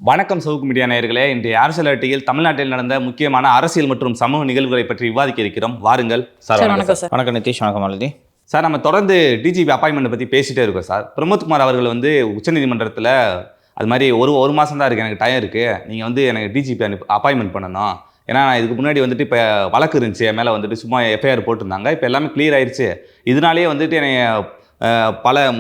வணக்கம் சவுக்கு மீடியா நேயர்களே. இன்றைய அரசியல் அட்டியில் தமிழ்நாட்டில் நடந்த முக்கியமான அரசியல் மற்றும் சமூக நிகழ்வுகளை பற்றி விவாதிக்க இருக்கிறோம். வாருங்கள் சார். வணக்கம் சார். வணக்கம் நிதிஷ். வணக்கம் மாலதி சார். நம்ம தொடர்ந்து டிஜிபி அப்பாயின்மெண்ட் பற்றி பேசிட்டே இருக்கோம் சார். பிரமோத்குமார் அவர்கள் உச்சநீதிமன்றத்தில் அது மாதிரி ஒரு மாதம் தான் இருக்குது, எனக்கு டைம் இருக்குது, நீங்கள் எனக்கு டிஜிபி அப்பாயின்மெண்ட் பண்ணணும். ஏன்னா நான் இதுக்கு முன்னாடி இப்போ வழக்கு இருந்துச்சு, என் மேலே சும்மா எஃப்ஐஆர் போட்டிருந்தாங்க. இப்போ எல்லாமே கிளியர் ஆயிடுச்சு. இதனாலேயே என்னை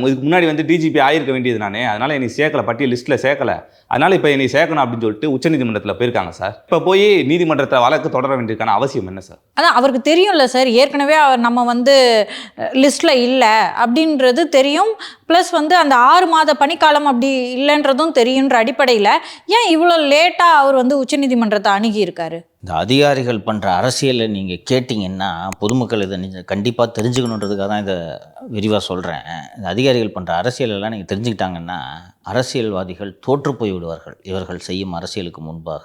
இதுக்கு முன்னாடி டிஜிபி ஆயிருக்க வேண்டியது நானே, அதனால் என்னை சேர்க்கலை, பட்டியல் லிஸ்ட்டில் சேர்க்கலை. அதனால் இப்போ என்னை சேர்க்கணும் அப்படின்னு சொல்லிட்டு உச்சநீதிமன்றத்தில் போயிருக்காங்க சார். இப்போ போய் நீதிமன்றத்தில் வழக்கு தொடர வேண்டியதுக்கான அவசியம் என்ன சார்? அதான் அவருக்கு தெரியும்ல சார், ஏற்கனவே நம்ம லிஸ்ட்டில் இல்லை அப்படின்றது தெரியும். ப்ளஸ் அந்த 6 மாத பணிக்காலம் அப்படி இல்லைன்றதும் தெரியுன்ற அடிப்படையில் ஏன் இவ்வளோ லேட்டாக அவர் உச்சநீதிமன்றத்தை அணுகி இருக்காரு? இந்த அதிகாரிகள் பண்ணுற அரசியலை நீங்கள் கேட்டிங்கன்னா பொதுமக்கள் இதை கண்டிப்பாக தெரிஞ்சுக்கணுன்றதுக்காக தான் இதை விரிவாக சொல்கிறேன். இந்த அதிகாரிகள் பண்ணுற அரசியலெல்லாம் நீங்கள் தெரிஞ்சுக்கிட்டாங்கன்னா அரசியல்வாதிகள் தோற்று போய் விடுவார்கள் இவர்கள் செய்யும் அரசியலுக்கு முன்பாக.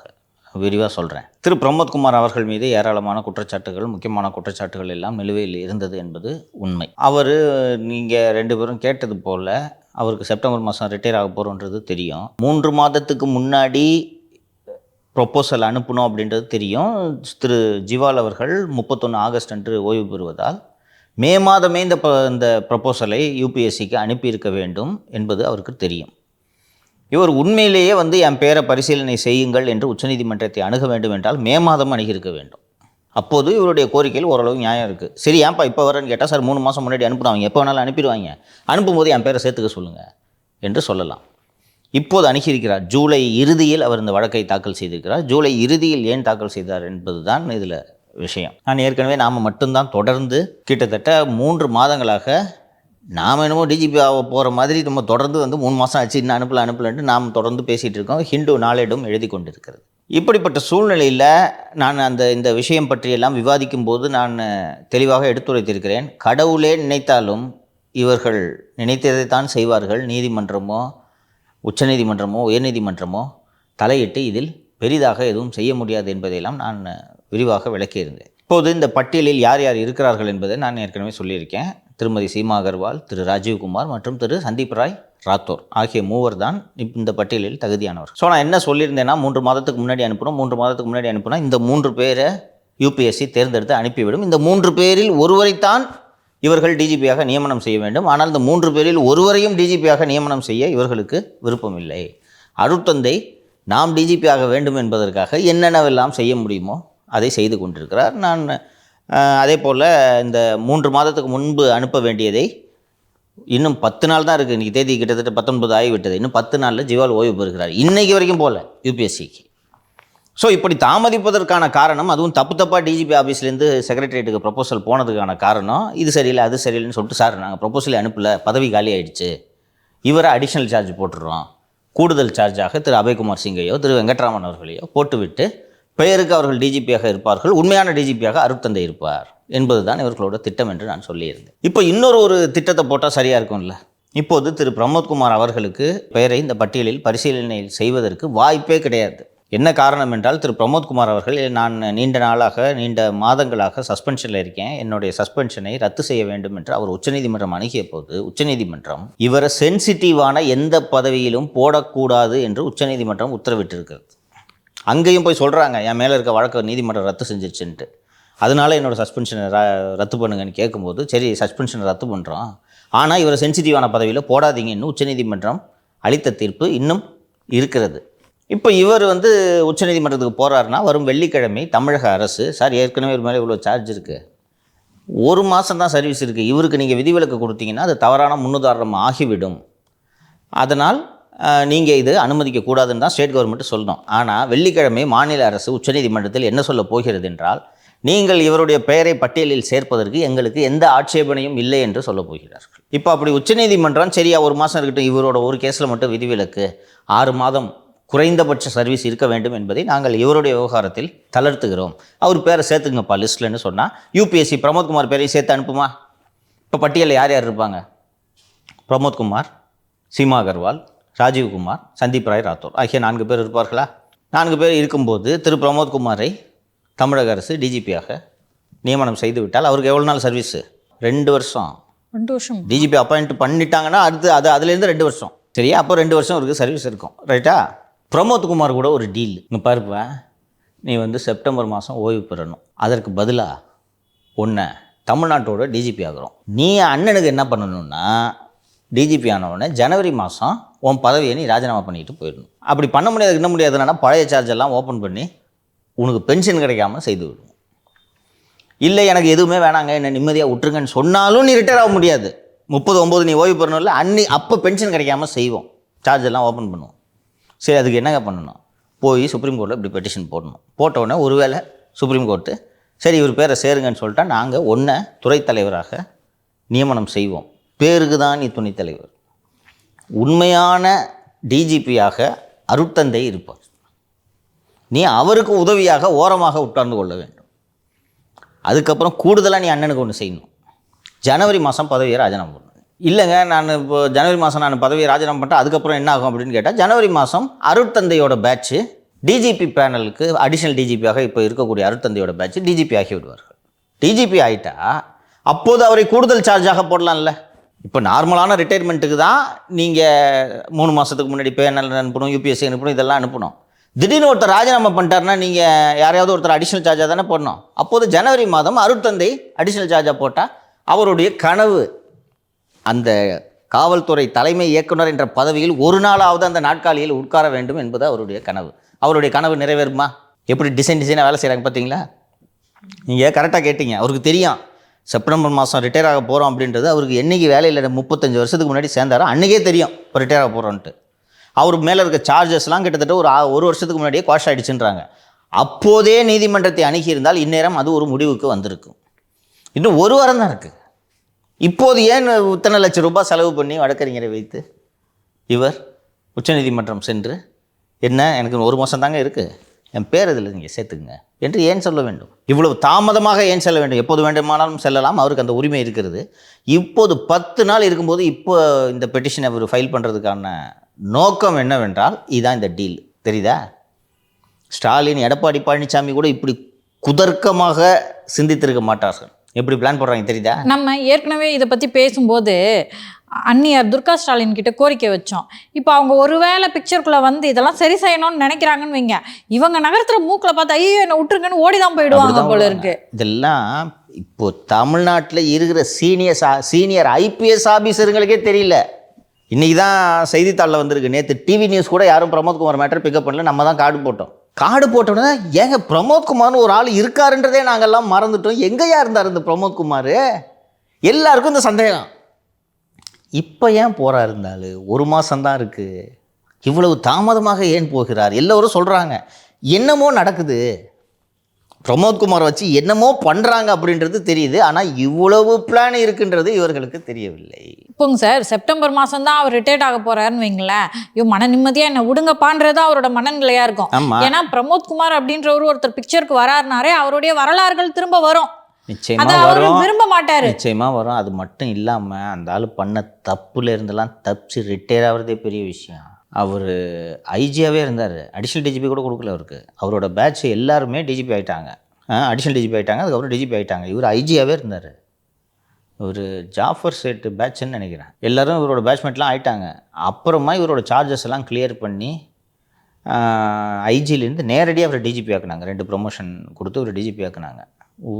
விரிவாக சொல்கிறேன். திரு பிரமோத்குமார் அவர்கள் மீது ஏராளமான குற்றச்சாட்டுகள், முக்கியமான குற்றச்சாட்டுகள் எல்லாம் நிலுவையில் இருந்தது என்பது உண்மை. அவர் நீங்கள் 2 பேரும் கேட்டது போல் அவருக்கு செப்டம்பர் மாதம் ரிட்டையர் ஆக போகிறோன்றது தெரியும். 3 மாதத்துக்கு முன்னாடி ப்ரொப்போசல் அனுப்பணும் அப்படின்றது தெரியும். திரு ஜிவால் அவர்கள் 31 ஆகஸ்ட் அன்று ஓய்வு பெறுவதால் மே மாதமே இந்த ப்ரொப்போசலை யூபிஎஸ்சிக்கு அனுப்பியிருக்க வேண்டும் என்பது அவருக்கு தெரியும். இவர் உண்மையிலேயே என் பேரை பரிசீலனை செய்யுங்கள் என்று உச்சநீதிமன்றத்தை அணுக வேண்டும் என்றால் மே மாதம் அணுகியிருக்க வேண்டும். அப்போது இவருடைய கோரிக்கையில் ஓரளவு நியாயம் இருக்குது. சரி, ஏன்ப்பா இப்போ வரேன்னு கேட்டால், சார் 3 மாதம் முன்னாடி அனுப்புனாங்க, எப்போ வேணாலும் அனுப்பிடுவாங்க, அனுப்பும்போது என் பேரை சேர்த்துக்க சொல்லுங்கள் என்று சொல்லலாம். இப்போது அணுகியிருக்கிறார். ஜூலை இறுதியில் அவர் இந்த வழக்கை தாக்கல் செய்திருக்கிறார். ஜூலை இறுதியில் ஏன் தாக்கல் செய்தார் என்பது தான் இதில் விஷயம். நான் ஏற்கனவே நாம் மட்டும்தான் தொடர்ந்து கிட்டத்தட்ட 3 மாதங்களாக நாம் என்னமோ டிஜிபி ஆக போகிற மாதிரி நம்ம தொடர்ந்து 3 மாதம் ஆச்சு, இன்னும் அனுப்பலன்ட்டு நாம் தொடர்ந்து பேசிகிட்டு இருக்கோம். ஹிந்து நாளேடும் எழுதி கொண்டிருக்கிறது. இப்படிப்பட்ட சூழ்நிலையில் நான் இந்த விஷயம் பற்றியெல்லாம் விவாதிக்கும் போது நான் தெளிவாக எடுத்துரைத்திருக்கிறேன். கடவுளே நினைத்தாலும் இவர்கள் நினைத்ததைத்தான் செய்வார்கள். நீதிமன்றமோ உச்சநீதிமன்றமோ உயர்நீதிமன்றமோ தலையிட்டு இதில் பெரிதாக எதுவும் செய்ய முடியாது என்பதையெல்லாம் நான் விரிவாக விளக்கியிருந்தேன். இப்போது இந்த பட்டியலில் யார் யார் இருக்கிறார்கள் என்பதை நான் ஏற்கனவே சொல்லியிருக்கேன். திருமதி சீமா அகர்வால், திரு ராஜீவ்குமார் மற்றும் திரு சந்தீப் ராய் ராத்தோர் ஆகிய 3 தான் இந்த பட்டியலில் தகுதியானவர். ஸோ நான் என்ன சொல்லியிருந்தேன்னா, 3 மாதத்துக்கு முன்னாடி அனுப்பணும், 3 மாதத்துக்கு முன்னாடி அனுப்புனா இந்த 3 பேரை யூபிஎஸ்சி தேர்ந்தெடுத்து அனுப்பிவிடும். இந்த 3 பேரில் ஒருவரைத்தான் இவர்கள் டிஜிபியாக நியமனம் செய்ய வேண்டும். ஆனால் இந்த 3 பேரில் ஒருவரையும் டிஜிபியாக நியமனம் செய்ய இவர்களுக்கு விருப்பமில்லை. அருட்தந்தை நாம் டிஜிபியாக வேண்டும் என்பதற்காக என்னென்னவெல்லாம் செய்ய முடியுமோ அதை செய்து கொண்டிருக்கிறார். நான் அதே போல் இந்த 3 மாதத்துக்கு முன்பு அனுப்ப வேண்டியதை இன்னும் 10 நாள் தான் இருக்குது. இன்றைக்கி தேதி கிட்டத்தட்ட 19 ஆகிவிட்டது. இன்னும் 10 நாளில் ஜிவால் ஓய்வு பெறுகிறார். இன்றைக்கு வரைக்கும் போகல யூபிஎஸ்சிக்கு. ஸோ இப்படி தாமதிப்பதற்கான காரணம், அதுவும் தப்பாக டிஜிபி ஆஃபீஸ்லேருந்து செக்ரட்டரியேட்டுக்கு ப்ரொப்போசல் போனதுக்கான காரணம், இது சரியில்லை அது சரியில்லைன்னு சொல்லிட்டு, சார் நாங்கள் ப்ரொப்போசலே அனுப்பலை, பதவி காலி ஆகிடுச்சு, இவரை அடிஷ்னல் சார்ஜ் போட்டுடுறோம், கூடுதல் சார்ஜாக திரு அபய்குமார் சிங்கையோ திரு வெங்கட்ராமன் அவர்களையோ போட்டுவிட்டு பெயருக்கு அவர்கள் டிஜிபியாக இருப்பார்கள், உண்மையான டிஜிபியாக அருட்தந்தை இருப்பார் என்பது தான் இவர்களோட திட்டம் என்று நான் சொல்லியிருந்தேன். இப்போ இன்னொரு திட்டத்தை போட்டால் சரியாக இருக்கும்ல. இப்போது திரு பிரமோத்குமார் அவர்களுக்கு பெயரை இந்த பட்டியலில் பரிசீலனை செய்வதற்கு வாய்ப்பே கிடையாது. என்ன காரணம் என்றால், திரு பிரமோத்குமார் அவர்கள், நான் நீண்ட மாதங்களாக சஸ்பென்ஷனில் இருக்கேன், என்னுடைய சஸ்பென்ஷனை ரத்து செய்ய வேண்டும் என்று அவர் உச்சநீதிமன்றம் அணுகிய போது உச்சநீதிமன்றம் இவரை சென்சிட்டிவான எந்த பதவியிலும் போடக்கூடாது என்று உச்சநீதிமன்றம் உத்தரவிட்டிருக்கிறது. அங்கேயும் போய் சொல்கிறாங்க, என் மேலே இருக்க வழக்கு நீதிமன்றம் ரத்து செஞ்சிருச்சுன்ட்டு, அதனால் என்னோடய சஸ்பென்ஷனை ரத்து பண்ணுங்கன்னு கேட்கும்போது, சரி சஸ்பென்ஷனை ரத்து பண்ணுறோம், ஆனால் இவரை சென்சிட்டிவான பதவியில் போடாதீங்கன்னு உச்சநீதிமன்றம் அளித்த தீர்ப்பு இன்னும் இருக்கிறது. இப்போ இவர் உச்சநீதிமன்றத்துக்கு போகிறாருன்னா, வரும் வெள்ளிக்கிழமை தமிழக அரசு, சார் ஏற்கனவே ஒரு மேலே இவ்வளோ சார்ஜ் இருக்குது, 1 மாதம் தான் சர்வீஸ் இருக்குது, இவருக்கு நீங்கள் விதிவிலக்கு கொடுத்தீங்கன்னா அது தவறான முன்னுதாரணம் ஆகிவிடும், அதனால் நீங்கள் இது அனுமதிக்கக்கூடாதுன்னு தான் ஸ்டேட் கவர்மெண்ட்டு சொல்லணும். ஆனால் வெள்ளிக்கிழமை மாநில அரசு உச்சநீதிமன்றத்தில் என்ன சொல்ல போகிறது என்றால், நீங்கள் இவருடைய பெயரை பட்டியலில் சேர்ப்பதற்கு எங்களுக்கு எந்த ஆட்சேபனையும் இல்லை என்று சொல்ல போகிறார்கள். இப்போ அப்படி உச்சநீதிமன்றம் சரியா 1 மாதம் இருக்கட்டும், இவரோட ஒரு கேஸில் மட்டும் விதிவிலக்கு, 6 மாதம் குறைந்தபட்ச சர்வீஸ் இருக்க வேண்டும் என்பதை நாங்கள் இவருடைய விவகாரத்தில் தளர்த்துகிறோம், அவர் பேரை சேர்த்துங்கப்பா லிஸ்ட்லன்னு சொன்னால் யூபிஎஸ்சி பிரமோத்குமார் பேரையும் சேர்த்து அனுப்புமா? இப்போ பட்டியலில் யார் யார் இருப்பாங்க? பிரமோத்குமார், சீமா அகர்வால், ராஜீவ்குமார், சந்தீப் ராய் ராத்தோர் ஆகிய 4 பேர் இருப்பார்களா? 4 பேர் இருக்கும்போது திரு பிரமோத்குமாரை தமிழக அரசு டிஜிபியாக நியமனம் செய்து விட்டால் அவருக்கு எவ்வளோ நாள் சர்வீஸு? 2 வருஷம். 2 வருஷம் டிஜிபி அப்பாயிண்ட் பண்ணிட்டாங்கன்னா அதுலேருந்து 2 வருஷம். சரியா? அப்போ 2 வருஷம் அவருக்கு சர்வீஸ் இருக்கும். ரைட்டா? பிரமோத்குமார் கூட ஒரு டீல். இங்கே பாருப்பா, நீ வந்து செப்டம்பர் மாதம் ஓய்வு பெறணும், அதற்கு பதிலாக ஒன்று தமிழ்நாட்டோட டிஜிபி ஆகிறோம். நீ அண்ணனுக்கு என்ன பண்ணணும்னா, டிஜிபி ஆனவுடனே ஜனவரி மாதம் உன் பதவியை நீ ராஜினாமா பண்ணிட்டு போயிடணும். அப்படி பண்ண முடியாது, என்ன முடியாதுன்னா பழைய சார்ஜ் எல்லாம் ஓப்பன் பண்ணி உனக்கு பென்ஷன் கிடைக்காம செய்து விடணும். இல்லை எனக்கு எதுவுமே வேணாங்க, என்ன நிம்மதியாக விட்டுருங்கன்னு சொன்னாலும் நீ ரிட்டையர் ஆக முடியாது. 30/9 நீ ஓய்வு பெறணும்ல, அப்போ பென்ஷன் கிடைக்காம செய்வோம், சார்ஜ் எல்லாம் ஓப்பன் பண்ணுவோம். சரி, அதுக்கு என்னங்க பண்ணணும்? போய் சுப்ரீம் கோர்ட்டில் இப்படி பெட்டிஷன் போடணும். போட்டவுடனே ஒருவேளை சுப்ரீம் கோர்ட்டு சரி இவர் பேரை சேருங்கன்னு சொல்லிட்டா நாங்கள் ஒன்றை துறை தலைவராக நியமனம் செய்வோம். பேருக்கு தான் நீ துணைத் தலைவர். உண்மையான டிஜிபியாக அருட்தந்தை இருப்பார். நீ அவருக்கு உதவியாக ஓரமாக உட்கார்ந்து கொள்ள வேண்டும். அதுக்கப்புறம் கூடுதலாக நீ அண்ணனுக்கு ஒன்று செய்யணும். ஜனவரி மாதம் பதவியை ராஜினாமா பண்ணணும். இல்லைங்க நான் இப்போ ஜனவரி மாதம் நான் பதவியை ராஜினாமா பண்ணிட்டேன், அதுக்கப்புறம் என்ன ஆகும் அப்படின்னு கேட்டால், ஜனவரி மாதம் அருட்தந்தையோட பேட்ச்சு டிஜிபி பேனலுக்கு அடிஷ்னல் டிஜிபியாக இப்போ இருக்கக்கூடிய அருட்தந்தையோட பேட்ச் டிஜிபி ஆகி விடுவார்கள். டிஜிபி ஆகிட்டா அப்போது அவரை கூடுதல் சார்ஜாக போடலாம்ல. இப்போ நார்மலான ரிட்டையர்மெண்ட்டுக்கு தான் நீங்கள் 3 மாதத்துக்கு முன்னாடி பேனல் அனுப்பணும், யூபிஎஸ்சி அனுப்பணும், இதெல்லாம் அனுப்பணும். திடீர்னு ஒருத்தர் ராஜினாமா பண்ணிட்டாருன்னா நீங்கள் யாரையாவது ஒருத்தர் அடிஷ்னல் சார்ஜாக தானே போடணும். அப்போது ஜனவரி மாதம் அருட்தந்தை அடிஷ்னல் சார்ஜாக போட்டால் அவருடைய கனவு அந்த காவல்துறை தலைமை இயக்குனர் என்ற பதவியில் ஒரு நாளாவது அந்த நாட்காலியில் உட்கார வேண்டும் என்பது அவருடைய கனவு. அவருடைய கனவு நிறைவேறுமா? எப்படி டிசைனாக வேலை செய்கிறாங்க பார்த்தீங்களா? நீங்கள் கரெக்டாக கேட்டீங்க. அவருக்கு தெரியும் செப்டம்பர் மாதம் ரிட்டையர் ஆக போகிறோம் அப்படின்றது. அவருக்கு என்றைக்கு வேலையில் 35 வருஷத்துக்கு முன்னாடி சேர்ந்தாரோ அன்றைக்கே தெரியும் இப்போ ரிட்டையர் ஆக போகிறோன்ட்டு. அவர் மேலே இருக்க சார்ஜஸ்லாம் கிட்டத்தட்ட ஒரு வருஷத்துக்கு முன்னாடியே குவாஷ் ஆகிடுச்சுன்றாங்க. அப்போதே நீதிமன்றத்தை அணுகியிருந்தால் இந்நேரம் அது ஒரு முடிவுக்கு வந்திருக்கும். இன்னும் ஒரு வாரம் தான் இருக்குது. இப்போது ஏன் இத்தனை லட்சம் ரூபாய் செலவு பண்ணி வழக்கறிஞரை வைத்து இவர் உச்சநீதிமன்றம் சென்று என்ன எனக்கு 1 மாதம் தாங்க இருக்குது, என் பேர் இதில் நீங்கள் சேர்த்துக்குங்க என்று ஏன் சொல்ல வேண்டும்? இவ்வளவு தாமதமாக ஏன் செல்ல வேண்டும்? எப்போது வேண்டுமானாலும் செல்லலாம், அவருக்கு அந்த உரிமை இருக்கிறது. இப்போது 10 நாள் இருக்கும்போது இப்போ இந்த பெட்டிஷனை அவர் ஃபைல் பண்ணுறதுக்கான நோக்கம் என்னவென்றால் இதுதான் இந்த டீல். தெரியுதா? ஸ்டாலின், எடப்பாடி பழனிசாமி கூட இப்படி குதர்க்கமாக சிந்தித்திருக்க மாட்டார்கள். எப்படி பிளான் போடுறாங்க தெரியுதா? நம்ம ஏற்கனவே இதை பற்றி பேசும்போது அன்னியார் துர்கா ஸ்டாலின் கிட்ட கோரிக்கை வச்சோம். இப்போ அவங்க ஒருவேளை பிக்சருக்குள்ளே வந்து இதெல்லாம் சரி செய்யணும்னு நினைக்கிறாங்கன்னு வைங்க, இவங்க நகரத்தில் மூக்கில் பார்த்து ஐயோ என்னை விட்டுருங்கன்னு ஓடி தான் போயிடுவாங்க போல இருக்கு. இதெல்லாம் இப்போ தமிழ்நாட்டில் இருக்கிற சீனியர் ஐபிஎஸ் ஆஃபீஸருங்களுக்கே தெரியல. இன்றைக்கி தான் செய்தித்தாளில் வந்திருக்கு. நேற்று டிவி நியூஸ் கூட யாரும் பிரமோத்குமார் மேட்டர் பிக்கப் பண்ணல, நம்ம தான் கார்டு போட்டோம். கார்டு போட்டோன்னா ஏங்க பிரமோத்குமார்னு ஒரு ஆள் இருக்காருன்றதே நாங்கள்லாம் மறந்துட்டோம். எங்கேயா இருந்தார் இந்த பிரமோத்குமார்? எல்லாருக்கும் இந்த சந்தேகம். இப்போ ஏன் போகிறார்? இருந்தாலும் 1 மாதம்தான் இருக்குது, இவ்வளவு தாமதமாக ஏன் போகிறார்? எல்லோரும் சொல்கிறாங்க என்னமோ நடக்குது, பிரமோத்குமார் வச்சு என்னமோ பண்ணுறாங்க அப்படின்றது தெரியுது. ஆனால் இவ்வளவு பிளான் இருக்குன்றது இவர்களுக்கு தெரியவில்லை. இப்போங்க சார், செப்டம்பர் மாதம் தான் அவர் ரிட்டையர்ட் ஆக போகிறாருன்னு வைங்களேன், மன நிம்மதியாக என்ன விடுங்கப்பான்றதா அவரோட மனநிலையாக இருக்கும். ஏன்னா பிரமோத்குமார் அப்படின்றவர் ஒருத்தர் பிக்சருக்கு வராருனாரே அவருடைய வரலாறுகள் திரும்ப வரும். நிச்சயமாக வரும், விரும்ப மாட்டார். நிச்சயமாக வரும். அது மட்டும் இல்லாமல் அந்த ஆள் பண்ண தப்புல இருந்தெல்லாம் தப்பிச்சு ரிட்டையர் ஆகிறதே பெரிய விஷயம். அவர் ஐஜியாகவே இருந்தார், அடிஷ்னல் டிஜிபி கூட கொடுக்கல அவருக்கு. அவரோட பேட்ச் எல்லாருமே டிஜிபி ஆகிட்டாங்க, அடிஷ்னல் டிஜிபி ஆகிட்டாங்க, அதுக்கப்புறம் டிஜிபி ஆகிட்டாங்க. இவர் ஐஜியாகவே இருந்தார். ஒரு ஜாஃபர் சேட் பேட்ச்ன்னு நினைக்கிறேன். எல்லோரும் இவரோட பேட்ச்மேட்லாம் ஆகிட்டாங்க. அப்புறமா இவரோட சார்ஜஸ் எல்லாம் கிளியர் பண்ணி ஐஜிலேருந்து நேரடியாக அவரை டிஜிபி ஆக்குனாங்க. 2 ப்ரொமோஷன் கொடுத்து ஒரு டிஜிபி ஆக்குனாங்க.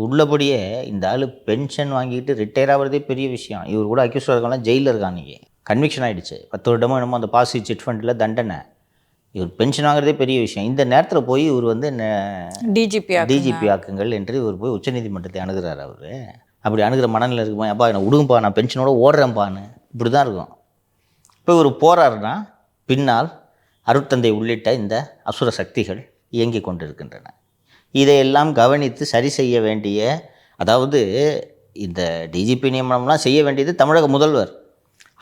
உள்ளபடியே இந்த ஆள் பென்ஷன் வாங்கிட்டு ரிட்டையர் ஆகிறதே பெரிய விஷயம். இவர் கூட அக்யூஸ்டாக இருக்கலாம், ஜெயிலில் இருக்கான். அன்றைக்கி கன்விக்ஷன் ஆகிடுச்சு. 10 வருடமோ என்னமோ அந்த பாசி சிட் ஃபண்டில் தண்டனை. இவர் பென்ஷன் வாங்குறதே பெரிய விஷயம். இந்த நேரத்தில் போய் இவர் வந்து டிஜிபி ஆக்குங்கள் என்று இவர் போய் உச்சநீதிமன்றத்தை அணுகிறார். அவர் அப்படி அணுகிற மனநிலை இருக்குமா? அப்பா என்னை விடுங்கப்பா, நான் பென்ஷனோட ஓடுறேன்ப்பான்னு இப்படி தான் இருக்கும். இப்போ இவர் போகிறாருன்னா பின்னால் அருட்தந்தை உள்ளிட்ட இந்த அசுர சக்திகள் இயங்கி கொண்டிருக்கின்றன. இதையெல்லாம் கவனித்து சரி செய்ய வேண்டிய, அதாவது இந்த டிஜிபி நியமனம்லாம் செய்ய வேண்டியது தமிழக முதல்வர்.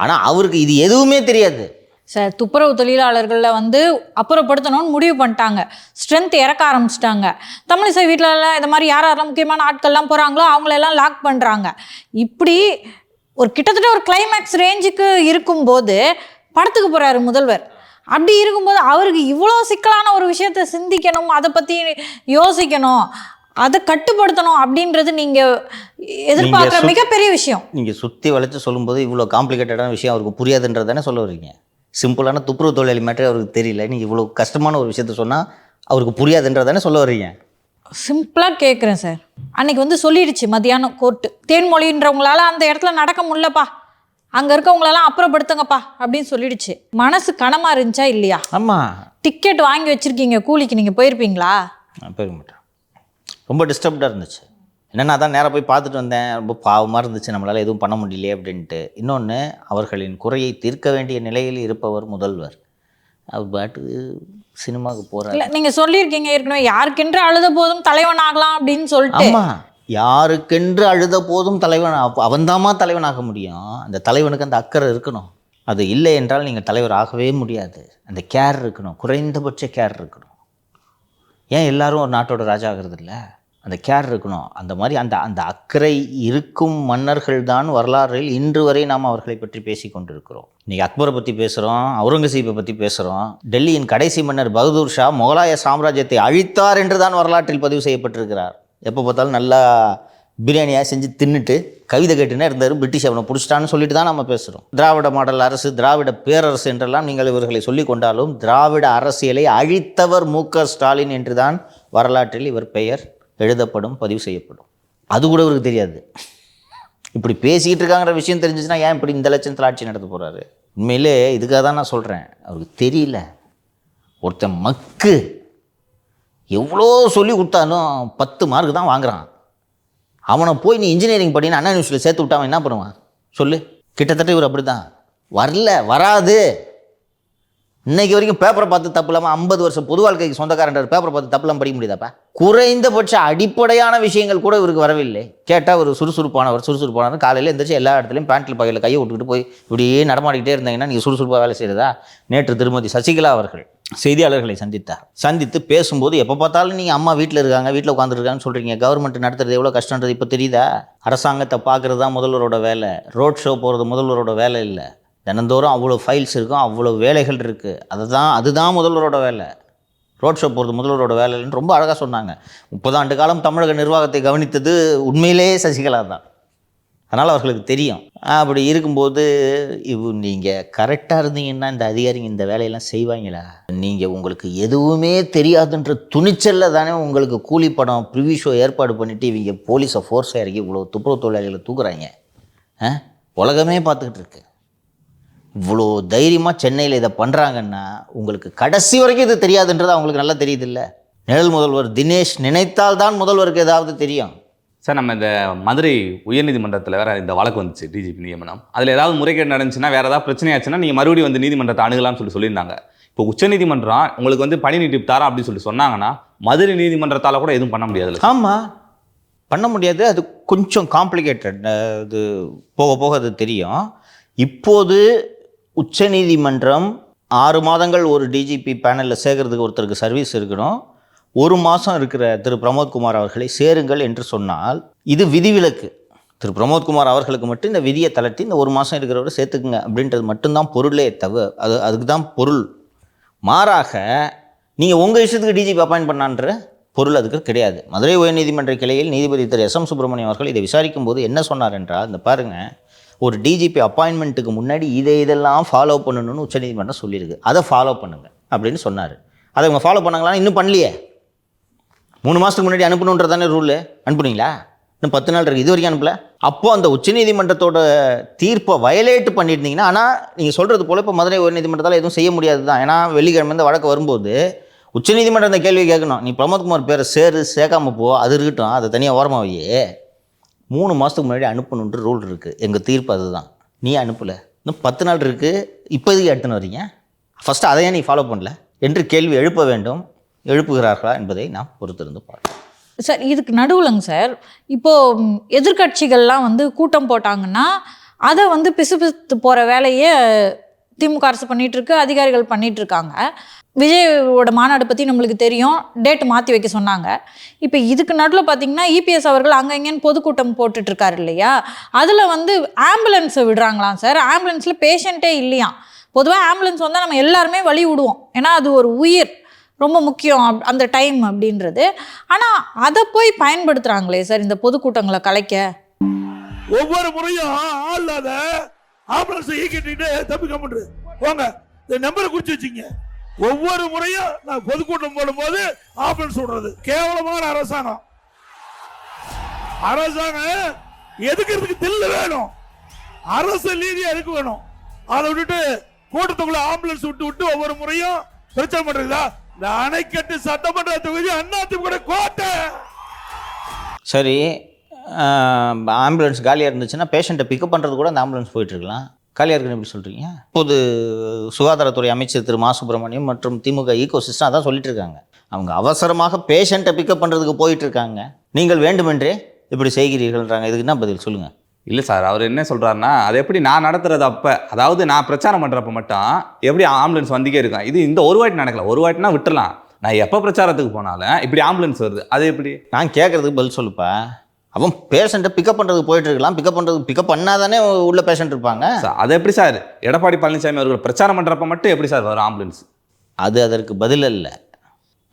ஆனால் அவருக்கு இது எதுவுமே தெரியாது. சார், துப்புரவு தொழிலாளர்களில் வந்து அப்புறப்படுத்தணும்னு முடிவு பண்ணிட்டாங்க, ஸ்ட்ரென்த் இறக்க ஆரம்பிச்சிட்டாங்க. தமிழிசை வீட்டிலலாம் இந்த மாதிரி யாரெல்லாம் முக்கியமான ஆட்கள்லாம் போகிறாங்களோ அவங்களெல்லாம் லாக் பண்ணுறாங்க. இப்படி ஒரு கிட்டத்தட்ட ஒரு கிளைமேக்ஸ் ரேஞ்சுக்கு இருக்கும்போது படத்துக்கு போகிறாரு முதல்வர். அப்படி இருக்கும்போது அவருக்கு இவ்வளோ சிக்கலான ஒரு விஷயத்தை சிந்திக்கணும், அதை பற்றி யோசிக்கணும், அதை கட்டுப்படுத்தணும் அப்படின்றது நீங்கள் எதிர்பார்க்குற மிகப்பெரிய விஷயம். நீங்கள் சுற்றி வளைச்சு சொல்லும்போது இவ்வளோ காம்ப்ளிகேட்டடான விஷயம் அவருக்கு புரியாதுன்றது தானே சொல்ல வரீங்க. சிம்பிளான துப்புரவு தொழிலாளி மேட்டரே அவருக்கு தெரியல, நீங்கள் இவ்வளோ கஷ்டமான ஒரு விஷயத்த சொன்னால் அவருக்கு புரியாதுன்றதானே சொல்ல வர்றீங்க? சிம்பிளாக கேட்குறேன் சார். அன்னைக்கு வந்து சொல்லிடுச்சு மதியானம் கோர்ட்டு, தேன்மொழின்றவங்களால அந்த இடத்துல நடக்க முடியலப்பா, அங்கே இருக்கவங்களெல்லாம் அப்புறப்படுத்துங்கப்பா அப்படின்னு சொல்லிடுச்சு. மனசு கனமாக இருந்துச்சா இல்லையா? ஆமாம். டிக்கெட் வாங்கி வச்சுருக்கீங்க, கூலிக்கு நீங்கள் போயிருப்பீங்களா? போயிருக்க மாட்டேன். ரொம்ப டிஸ்டர்ப்டாக இருந்துச்சு. என்னென்னா அதான் நேராக போய் பார்த்துட்டு வந்தேன், ரொம்ப பாவமாக இருந்துச்சு, நம்மளால் எதுவும் பண்ண முடியலையே அப்படின்ட்டு. இன்னொன்று, அவர்களின் குறையை தீர்க்க வேண்டிய நிலையில் இருப்பவர் முதல்வர். அவர் பாட்டு சினிமாவுக்கு போகிறார். இல்லை, நீங்கள் சொல்லியிருக்கீங்க ஏற்கனவே, யாருக்கென்று அழுத போதும் தலைவன் ஆகலாம் அப்படின்னு சொல்லிட்டு. ஆமாம், யாருக்கென்று அழுத போதும் தலைவன், அவன்தாமா தலைவனாக முடியும். அந்த தலைவனுக்கு அந்த அக்கறை இருக்கணும். அது இல்லை என்றால் நீங்கள் தலைவர் ஆகவே முடியாது. அந்த கேர் இருக்கணும், குறைந்தபட்ச கேர் இருக்கணும். ஏன் எல்லாரும் ஒரு நாட்டோட ராஜா ஆகிறது இல்லை? அந்த கேர் இருக்கணும். அந்த மாதிரி அந்த அந்த அக்கறை இருக்கும் மன்னர்கள் தான் வரலாறில் இன்று வரை நாம் அவர்களை பற்றி பேசி கொண்டிருக்கிறோம். இன்றைக்கி அக்பரை பற்றி பேசுகிறோம், அவுரங்கசீப்பை பற்றி பேசுகிறோம். டெல்லியின் கடைசி மன்னர் பகதூர் ஷா முகலாய சாம்ராஜ்யத்தை அழித்தார் என்று தான் வரலாற்றில் பதிவு செய்யப்பட்டிருக்கிறார். எப்போ பார்த்தாலும் நல்லா பிரியாணியாக செஞ்சு தின்னுட்டு கவிதை கேட்டுனே இருந்தார், பிரிட்டிஷ் அவனை பிடிச்சிட்டான்னு சொல்லிட்டு தான் நம்ம பேசுகிறோம். திராவிட மாடல் அரசு, திராவிட பேரரசு என்றெல்லாம் நீங்கள் இவர்களை சொல்லிக் கொண்டாலும் திராவிட அரசியலை அழித்தவர் மு.க. ஸ்டாலின் என்று தான் வரலாற்றில் இவர் பெயர் எழுதப்படும், பதிவு செய்யப்படும். அது கூட இவருக்கு தெரியாது. இப்படி பேசிக்கிட்டு இருக்காங்கிற விஷயம் தெரிஞ்சிச்சுன்னா ஏன் இப்படி இந்த லட்சத்தில் ஆட்சி நடத்த போகிறாரு? உண்மையிலே இதுக்காக தான் நான் சொல்கிறேன், அவருக்கு தெரியல. ஒருத்தன் மக்கு எவ்வளோ சொல்லி கொடுத்தாலும் 10 மார்க் தான் வாங்குறான். அவனை போய் நீ இன்ஜினியரிங் படின்னு அண்ணா யூனிவர்சிட்டியில் சேர்த்து விட்டான் என்ன பண்ணுவான் சொல்லு? கிட்டத்தட்ட இவர் அப்படி தான். வராது. இன்னைக்கு வரைக்கும் பேப்பரை பார்த்து தப்பு இல்லாமல் 50 வருஷம் பொது வாழ்க்கைக்கு சொந்தக்காரன்ற பேப்பரை பார்த்து தப்பு இல்லாமல் படிக்க முடியுதாப்பா? குறைந்தபட்ச அடிப்படையான விஷயங்கள் கூட இவருக்கு வரவில்லை. கேட்டால் ஒரு சுறுசுறுப்பானவர் காலையில் எந்திரிச்சு எல்லா இடத்துலையும் பேண்ட்டில் பகையில் கையை விட்டுக்கிட்டு போய் இப்படியே நடமாடிக்கிட்டே இருந்தீங்கன்னா நீங்கள் சுறுசுறுப்பாக வேலை செய்கிறதா? நேற்று திருமதி சசிகலா அவர்கள் செய்தியாளர்களை சந்தித்து பேசும்போது எப்போ பார்த்தாலும் நீங்கள் அம்மா வீட்டில் உட்காந்துருக்காங்கன்னு சொல்கிறீங்க, கவர்மெண்ட் நடத்துறது எவ்வளோ கஷ்டன்றது இப்போ தெரியுதா? அரசாங்கத்தை பார்க்குறது தான் முதல்வரோட வேலை, ரோட் ஷோ போகிறது முதல்வரோட வேலை இல்லை. தினந்தோறும் அவ்வளோ ஃபைல்ஸ் இருக்கும், அவ்வளோ வேலைகள் இருக்குது, அதுதான் முதல்வரோட வேலை. ரோட் ஷோ போகிறது முதல்வரோட வேலைன்னு ரொம்ப அழகாக சொன்னாங்க. 30 ஆண்டு காலம் தமிழக நிர்வாகத்தை கவனித்தது உண்மையிலேயே சசிகலா தான். அதனால் அவர்களுக்கு தெரியும். அப்படி இருக்கும்போது நீங்கள் கரெக்டாக இருந்தீங்கன்னா இந்த அதிகாரிங்க இந்த வேலையெல்லாம் செய்வாங்களா? நீங்கள் உங்களுக்கு எதுவுமே தெரியாதுன்ற துணிச்சலில் தானே உங்களுக்கு கூலி படம் ப்ரிவியூ ஷோ ஏற்பாடு பண்ணிவிட்டு இவங்க போலீஸை ஃபோர்ஸாக இறக்கி இவ்வளோ துப்புரவு தொழிலாளிகளை தூக்குறாங்க. உலகமே பார்த்துக்கிட்டு இருக்கு. இவ்வளோ தைரியமாக சென்னையில் இதை பண்ணுறாங்கன்னா உங்களுக்கு கடைசி வரைக்கும் இது தெரியாதுன்றது அவங்களுக்கு நல்லா தெரியுது இல்லை? நிழல் முதல்வர் தினேஷ் நினைத்தால் தான் முதல்வருக்கு ஏதாவது தெரியும். சார், நம்ம இந்த மதுரை உயர்நீதிமன்றத்தில் வேறு இந்த வழக்கு வந்துச்சு, டிஜிபி நியமனம். அதில் ஏதாவது முறைகேடு நடந்துச்சுன்னா, வேறு ஏதாவது பிரச்சனையாச்சுன்னா நீங்கள் மறுபடியும் வந்து நீதிமன்றத்தை அணுகலாம்னு சொல்லியிருந்தாங்க. இப்போ உச்சநீதிமன்றம் உங்களுக்கு வந்து பணி நீட்டிப்பு தரேன் அப்படின்னு சொன்னாங்கன்னா மதுரை நீதிமன்றத்தால் கூட எதுவும் பண்ண முடியாது. ஆமாம், பண்ண முடியாது. அது கொஞ்சம் காம்ப்ளிகேட்டட். அது போக போக அது தெரியும். இப்போது உச்சநீதிமன்றம் 6 மாதங்கள் ஒரு டிஜிபி பேனலில் சேர்க்கறதுக்கு ஒருத்தருக்கு சர்வீஸ் இருக்கணும். 1 மாதம் இருக்கிற திரு பிரமோத்குமார் அவர்களை சேருங்கள் என்று சொன்னால் இது விதிவிலக்கு. திரு பிரமோத்குமார் அவர்களுக்கு மட்டும் இந்த விதியை தளர்த்தி இந்த 1 மாதம் இருக்கிறவரை சேர்த்துக்குங்க அப்படின்றது மட்டும்தான் பொருளே தவிர அதுக்கு தான் பொருள். மாறாக நீங்கள் உங்கள் இஷ்டத்துக்கு டிஜிபி அப்பாயின்ட் பண்ணான்ற பொருள் அதுக்கு கிடையாது. மதுரை உயர்நீதிமன்ற கிளையில் நீதிபதி திரு எஸ்.எம். சுப்பிரமணியம் அவர்கள் இதை விசாரிக்கும் போது என்ன சொன்னார் என்றால், இந்த பாருங்கள், ஒரு டிஜிபி அப்பாயின்மெண்ட்டுக்கு முன்னாடி இதெல்லாம் ஃபாலோ பண்ணணும்னு உச்சநீதிமன்றம் சொல்லியிருக்கு, அதை ஃபாலோ பண்ணுங்கள் அப்படின்னு சொன்னார். அதை இவங்க ஃபாலோ பண்ணாங்களான்னு இன்னும் பண்ணலையே. 3 மாதத்துக்கு முன்னாடி அனுப்பணுன்றதானே ரூலு. அனுப்புனீங்களா? இன்னும் 10 நாள் இருக்குது, இது வரைக்கும் அனுப்பல. அப்போது அந்த உச்சநீதிமன்றத்தோட தீர்ப்பை வயலேட் பண்ணியிருந்தீங்கன்னா, ஆனால் நீங்கள் சொல்கிறது போல் இப்போ மதுரை உயர்நீதிமன்றத்தால் எதுவும் செய்ய முடியாது தான். ஏன்னா வெள்ளிக்கிழமை இந்த வழக்கு வரும்போது உச்சநீதிமன்றம் அந்த கேள்வி கேட்கணும், நீ பிரமோத்குமார் பேரை சேர்க்காமல் போ, அது இருக்கட்டும், அதை தனியாக ஓரமாக வையே, 3 மாதத்துக்கு முன்னாடி அனுப்பணுன்ற ரூல் இருக்குது. எங்கள் தீர்ப்பு அதுதான். நீ அனுப்பலை, இன்னும் 10 நாள் இருக்குது, இப்போ இதுக்கு எடுத்துன்னு வரீங்க, ஃபஸ்ட்டு அதையே நீ ஃபாலோ பண்ணல என்று கேள்வி எழுப்ப வேண்டும். எழுப்புகிறார்களா என்பதை நாம் பொறுத்திருந்து பார்க்கலாம். சார், இதுக்கு நடுவுலங்க சார், இப்போது எதிர்கட்சிகள்லாம் வந்து கூட்டம் போட்டாங்கன்னா அதை வந்து பிசுபிசுத்து போகிற வேலையை திமுக அரசு பண்ணிகிட்ருக்கு, அதிகாரிகள் பண்ணிகிட்ருக்காங்க. விஜயோட மாநாடு பற்றி நம்மளுக்கு தெரியும், டேட்டு மாற்றி வைக்க சொன்னாங்க. இப்போ இதுக்கு நடுவில் பார்த்திங்கன்னா இபிஎஸ் அவர்கள் அங்கங்கேன்னு பொதுக்கூட்டம் போட்டுட்ருக்காரு இல்லையா? அதில் வந்து ஆம்புலன்ஸை விடுறாங்களாம் சார். ஆம்புலன்ஸில் பேஷண்ட்டே இல்லையாம். பொதுவாக ஆம்புலன்ஸ் வந்தால் நம்ம எல்லாருமே வழி விடுவோம், ஏன்னா அது ஒரு உயிர், ரொம்ப முக்கியம் அந்த டைம் அப்படின்றது. ஆனால் அதை போய் பயன்படுத்துகிறாங்களே சார் இந்த பொதுக்கூட்டங்களை கலைக்க. ஒவ்வொரு முறையும் ஆம்புலன்ஸ் ஈக்கிட்டு தப்பிக்க முடியும். போங்க இந்த நம்பரை குறிச்சு வச்சுங்க. ஒவ்வொரு முறையும் நான் பொதுக்கூட்டம் போடும்போது ஆம்புலன்ஸ் சொல்றது கேவலமான அரசாங்கம். அரசாங்கம் எதுக்கிறதுக்கு தில்லு வேணும், அரசு நீதியா எதுக்கு வேணும். அதை விட்டுட்டு கூட்டத்துக்குள்ள ஆம்புலன்ஸ் விட்டு ஒவ்வொரு முறையும் பிரச்சனை பண்றதா. இந்த அணைக்கட்டு சட்டமன்ற தொகுதி அதிமுக கோட்டை. சரி, ஆம்புலன்ஸ் காலியாக இருந்துச்சுன்னா பேஷண்ட்டை பிக்கப் பண்ணுறது கூட அந்த ஆம்புலன்ஸ் போயிட்டுருக்கலாம். காலியாக இருக்குன்னு எப்படி சொல்கிறீங்க? இப்போது சுகாதாரத்துறை அமைச்சர் திரு மா சுப்பிரமணியம் மற்றும் திமுக ஈகோ சிஸ்டம் அதான் சொல்லிட்டு இருக்காங்க. அவங்க அவசரமாக பேஷண்ட்டை பிக்கப் பண்ணுறதுக்கு போயிட்டுருக்காங்க. நீங்கள் வேண்டுமென்றே இப்படி செய்கிறீர்கள்ன்றாங்க. இதுக்கு என்ன பதில் சொல்லுங்கள்? இல்லை சார், அவர் என்ன சொல்கிறாருன்னா, அது எப்படி நான் நடத்துறது அப்போ, அதாவது நான் பிரச்சாரம் பண்ணுறப்ப மட்டும் எப்படி ஆம்புலன்ஸ் வந்துக்கே இருக்கும். இது இந்த ஒரு வாட்டி நடக்கல, ஒரு வாட்டினா விட்டுறலாம். நான் எப்போ பிரச்சாரத்துக்கு போனாலும் இப்படி ஆம்புலன்ஸ் வருது, அது எப்படி? நான் கேட்குறதுக்கு பதில் சொல்லுப்பா. அவன் பேஷண்ட்டை பிக்கப் பண்ணுறதுக்கு போயிட்டு இருக்கலாம். பிக்கப் பண்ணாதானே உள்ள பேஷண்ட் இருப்பாங்க. சார் அது எப்படி சார்? எடப்பாடி பழனிசாமி அவர்கள் பிரச்சாரம் பண்ணுறப்ப மட்டும் எப்படி சார் வரும் ஆம்புலன்ஸ்? அது அதற்கு பதில் இல்லை.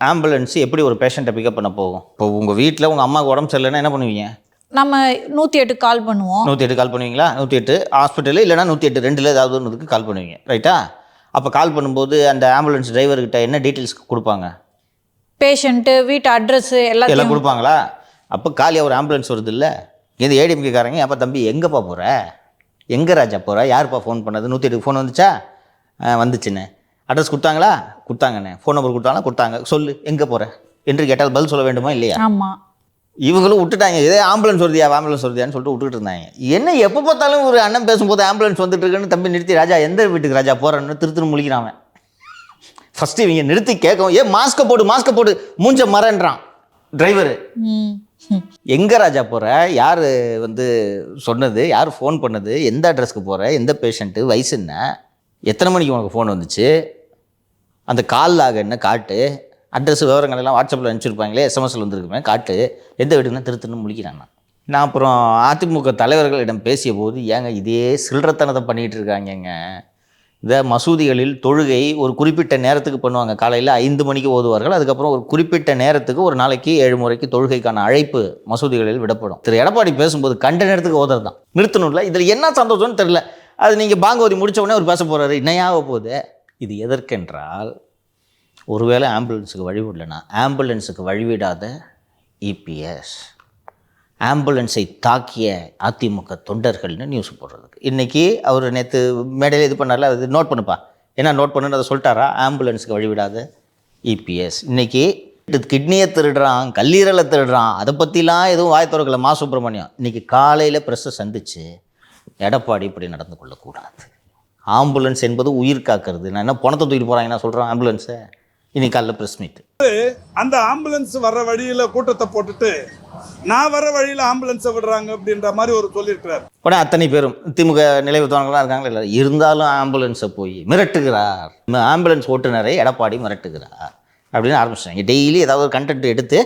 ஆம்புலன்ஸ் எப்படி ஒரு பேஷண்ட்டை பிக்கப் பண்ண போகும்? இப்போ உங்கள் வீட்டில் உங்கள் அம்மாவுக்கு உடம்பு சரியில்லைன்னா என்ன பண்ணுவீங்க? நம்ம 108 கால் பண்ணுவோம். 108 கால் பண்ணுவீங்களா? 108 ஹாஸ்பிட்டலு இல்லைனா 108 ரெண்டில் ஏதாவது ஒன்றுக்கு கால் பண்ணுவீங்க, ரைட்டா? அப்போ கால் பண்ணும்போது அந்த ஆம்புலன்ஸ் டிரைவர்கிட்ட என்ன டீட்டெயில்ஸ் கொடுப்பாங்க? பேஷண்ட்டு, வீட்டு அட்ரஸ் எல்லாம் கொடுப்பாங்களா? அப்போ காலியாக ஒரு ஆம்புலன்ஸ் வருது இல்லை, இது ஏடிஎம்கேக்காரங்க. அப்போ தம்பி எங்கேப்பா போகிற, எங்கே ராஜா போகிற, யாருப்பா ஃபோன் பண்ணது? 108 ஃபோன் வந்துச்சா? வந்துச்சுண்ணே. அட்ரஸ் கொடுத்தாங்களா? கொடுத்தாங்கண்ணே. ஃபோன் நம்பர் கொடுத்தாங்களா? கொடுத்தாங்க. சொல்லு எங்கே போகிற என்று கேட்டால் பதில் சொல்ல வேண்டுமா இல்லையா? ஆமாம். இவங்களும் விட்டுட்டாங்க. இதே ஆம்புலன்ஸ் வருதியான்னு சொல்லிட்டு விட்டுட்டு இருந்தாங்க. என்ன எப்போ பார்த்தாலும் ஒரு அண்ணன் பேசும்போது ஆம்புலன்ஸ் வந்துட்டு இருக்குன்னு தம்பி நிறுத்தி, ராஜா எந்த வீட்டுக்கு ராஜா போகிறேன்னு திருத்திரு முழிக்கிறான். ஃபஸ்ட்டு இவங்க நிறுத்தி கேட்கவும், மாஸ்கை போடு மூஞ்ச மறன்றான் டிரைவரு. எங்கே ராஜா போகிற, யார் சொன்னது, யார் ஃபோன் பண்ணது, எந்த அட்ரஸ்க்கு போகிற, எந்த பேஷண்ட்டு, வயசு என்ன, எத்தனை மணிக்கு உனக்கு ஃபோன் வந்துச்சு, அந்த கால் லாக் என்ன காட்டு, அட்ரஸ் விவரங்கள் எல்லாம் வாட்ஸ்அப்பில் அனுப்பிச்சிருப்பாங்களே, எஸ்எம்எஸ்ல வந்துருக்குமே காட்டு, எந்த வீட்டுக்குன்னா திருத்துன்னு முழிக்கிறாங்க. நான் அப்புறம் அதிமுக தலைவர்களிடம் பேசிய போது, ஏங்க இதே சில்லறத்தனத்தை பண்ணிகிட்டு இருக்காங்கங்க. இந்த மசூதிகளில் தொழுகை ஒரு குறிப்பிட்ட நேரத்துக்கு பண்ணுவாங்க. காலையில் 5 மணிக்கு ஓதுவார்கள். அதுக்கப்புறம் ஒரு குறிப்பிட்ட நேரத்துக்கு ஒரு நாளைக்கு 7 முறைக்கு தொழுகைக்கான அழைப்பு மசூதிகளில் விடப்படும். திரு எடப்பாடி பேசும்போது கண்ட நேரத்துக்கு ஓதுறது தான் நிறுத்தணும்ல. இதில் என்ன சந்தோஷம்னு தெரியல. அது நீங்கள் பாங்கோதி முடித்த உடனே அவர் பேச போகிறாரு, இன்னையாக போகுது. இது எதற்கென்றால், ஒருவேளை ஆம்புலன்ஸுக்கு வழிவிடலைன்னா ஆம்புலன்ஸுக்கு வழிவிடாத இபிஎஸ், ஆம்புலன்ஸை தாக்கிய அதிமுக தொண்டர்கள்னு நியூஸ் போடுறதுக்கு. இன்றைக்கி அவர் நேற்று மேடையில் இது பண்ணார்ல, அது நோட் பண்ணுப்பா, என்ன நோட் பண்ணுன்னு அதை சொல்லிட்டாரா? ஆம்புலன்ஸுக்கு வழிவிடாத இபிஎஸ். இன்றைக்கி கிட்னியை திருடுறான், கல்லீரலை திருடுறான், அதை பற்றிலாம் எதுவும் வாய் திறக்கல மா சுப்பிரமணியம். இன்றைக்கி காலையில் ப்ரெஸ்ஸை சந்தித்து, எடப்பாடி இப்படி நடந்து கொள்ளக்கூடாது, ஆம்புலன்ஸ் என்பது உயிர் காக்கிறது, நான் என்ன பணத்தை தூக்கிட்டு போகிறாங்கன்னா சொல்கிறேன் ஆம்புலன்ஸை. இன்னைக்கு காலையில் ப்ரெஸ் மீட். அந்த ஆம்புலன்ஸ் வர்ற வழியில் கூட்டத்தை போட்டுட்டு நான் வர வழியில் ஆம்புலன்ஸை விடுறாங்க அப்படின்ற மாதிரி ஒரு சொல்லியிருக்கிறார். உடனே அத்தனை பேரும் திமுக நிலைவுத்தவங்களாம் இருக்காங்களா? இல்லை, இருந்தாலும் ஆம்புலன்ஸை போய் மிரட்டுகிறார், ஆம்புலன்ஸ் ஓட்டுநரை எடப்பாடி மிரட்டுகிறார் அப்படின்னு ஆரம்பிச்சிட்டாங்க. டெய்லி ஏதாவது ஒரு கண்டென்ட் எடுத்து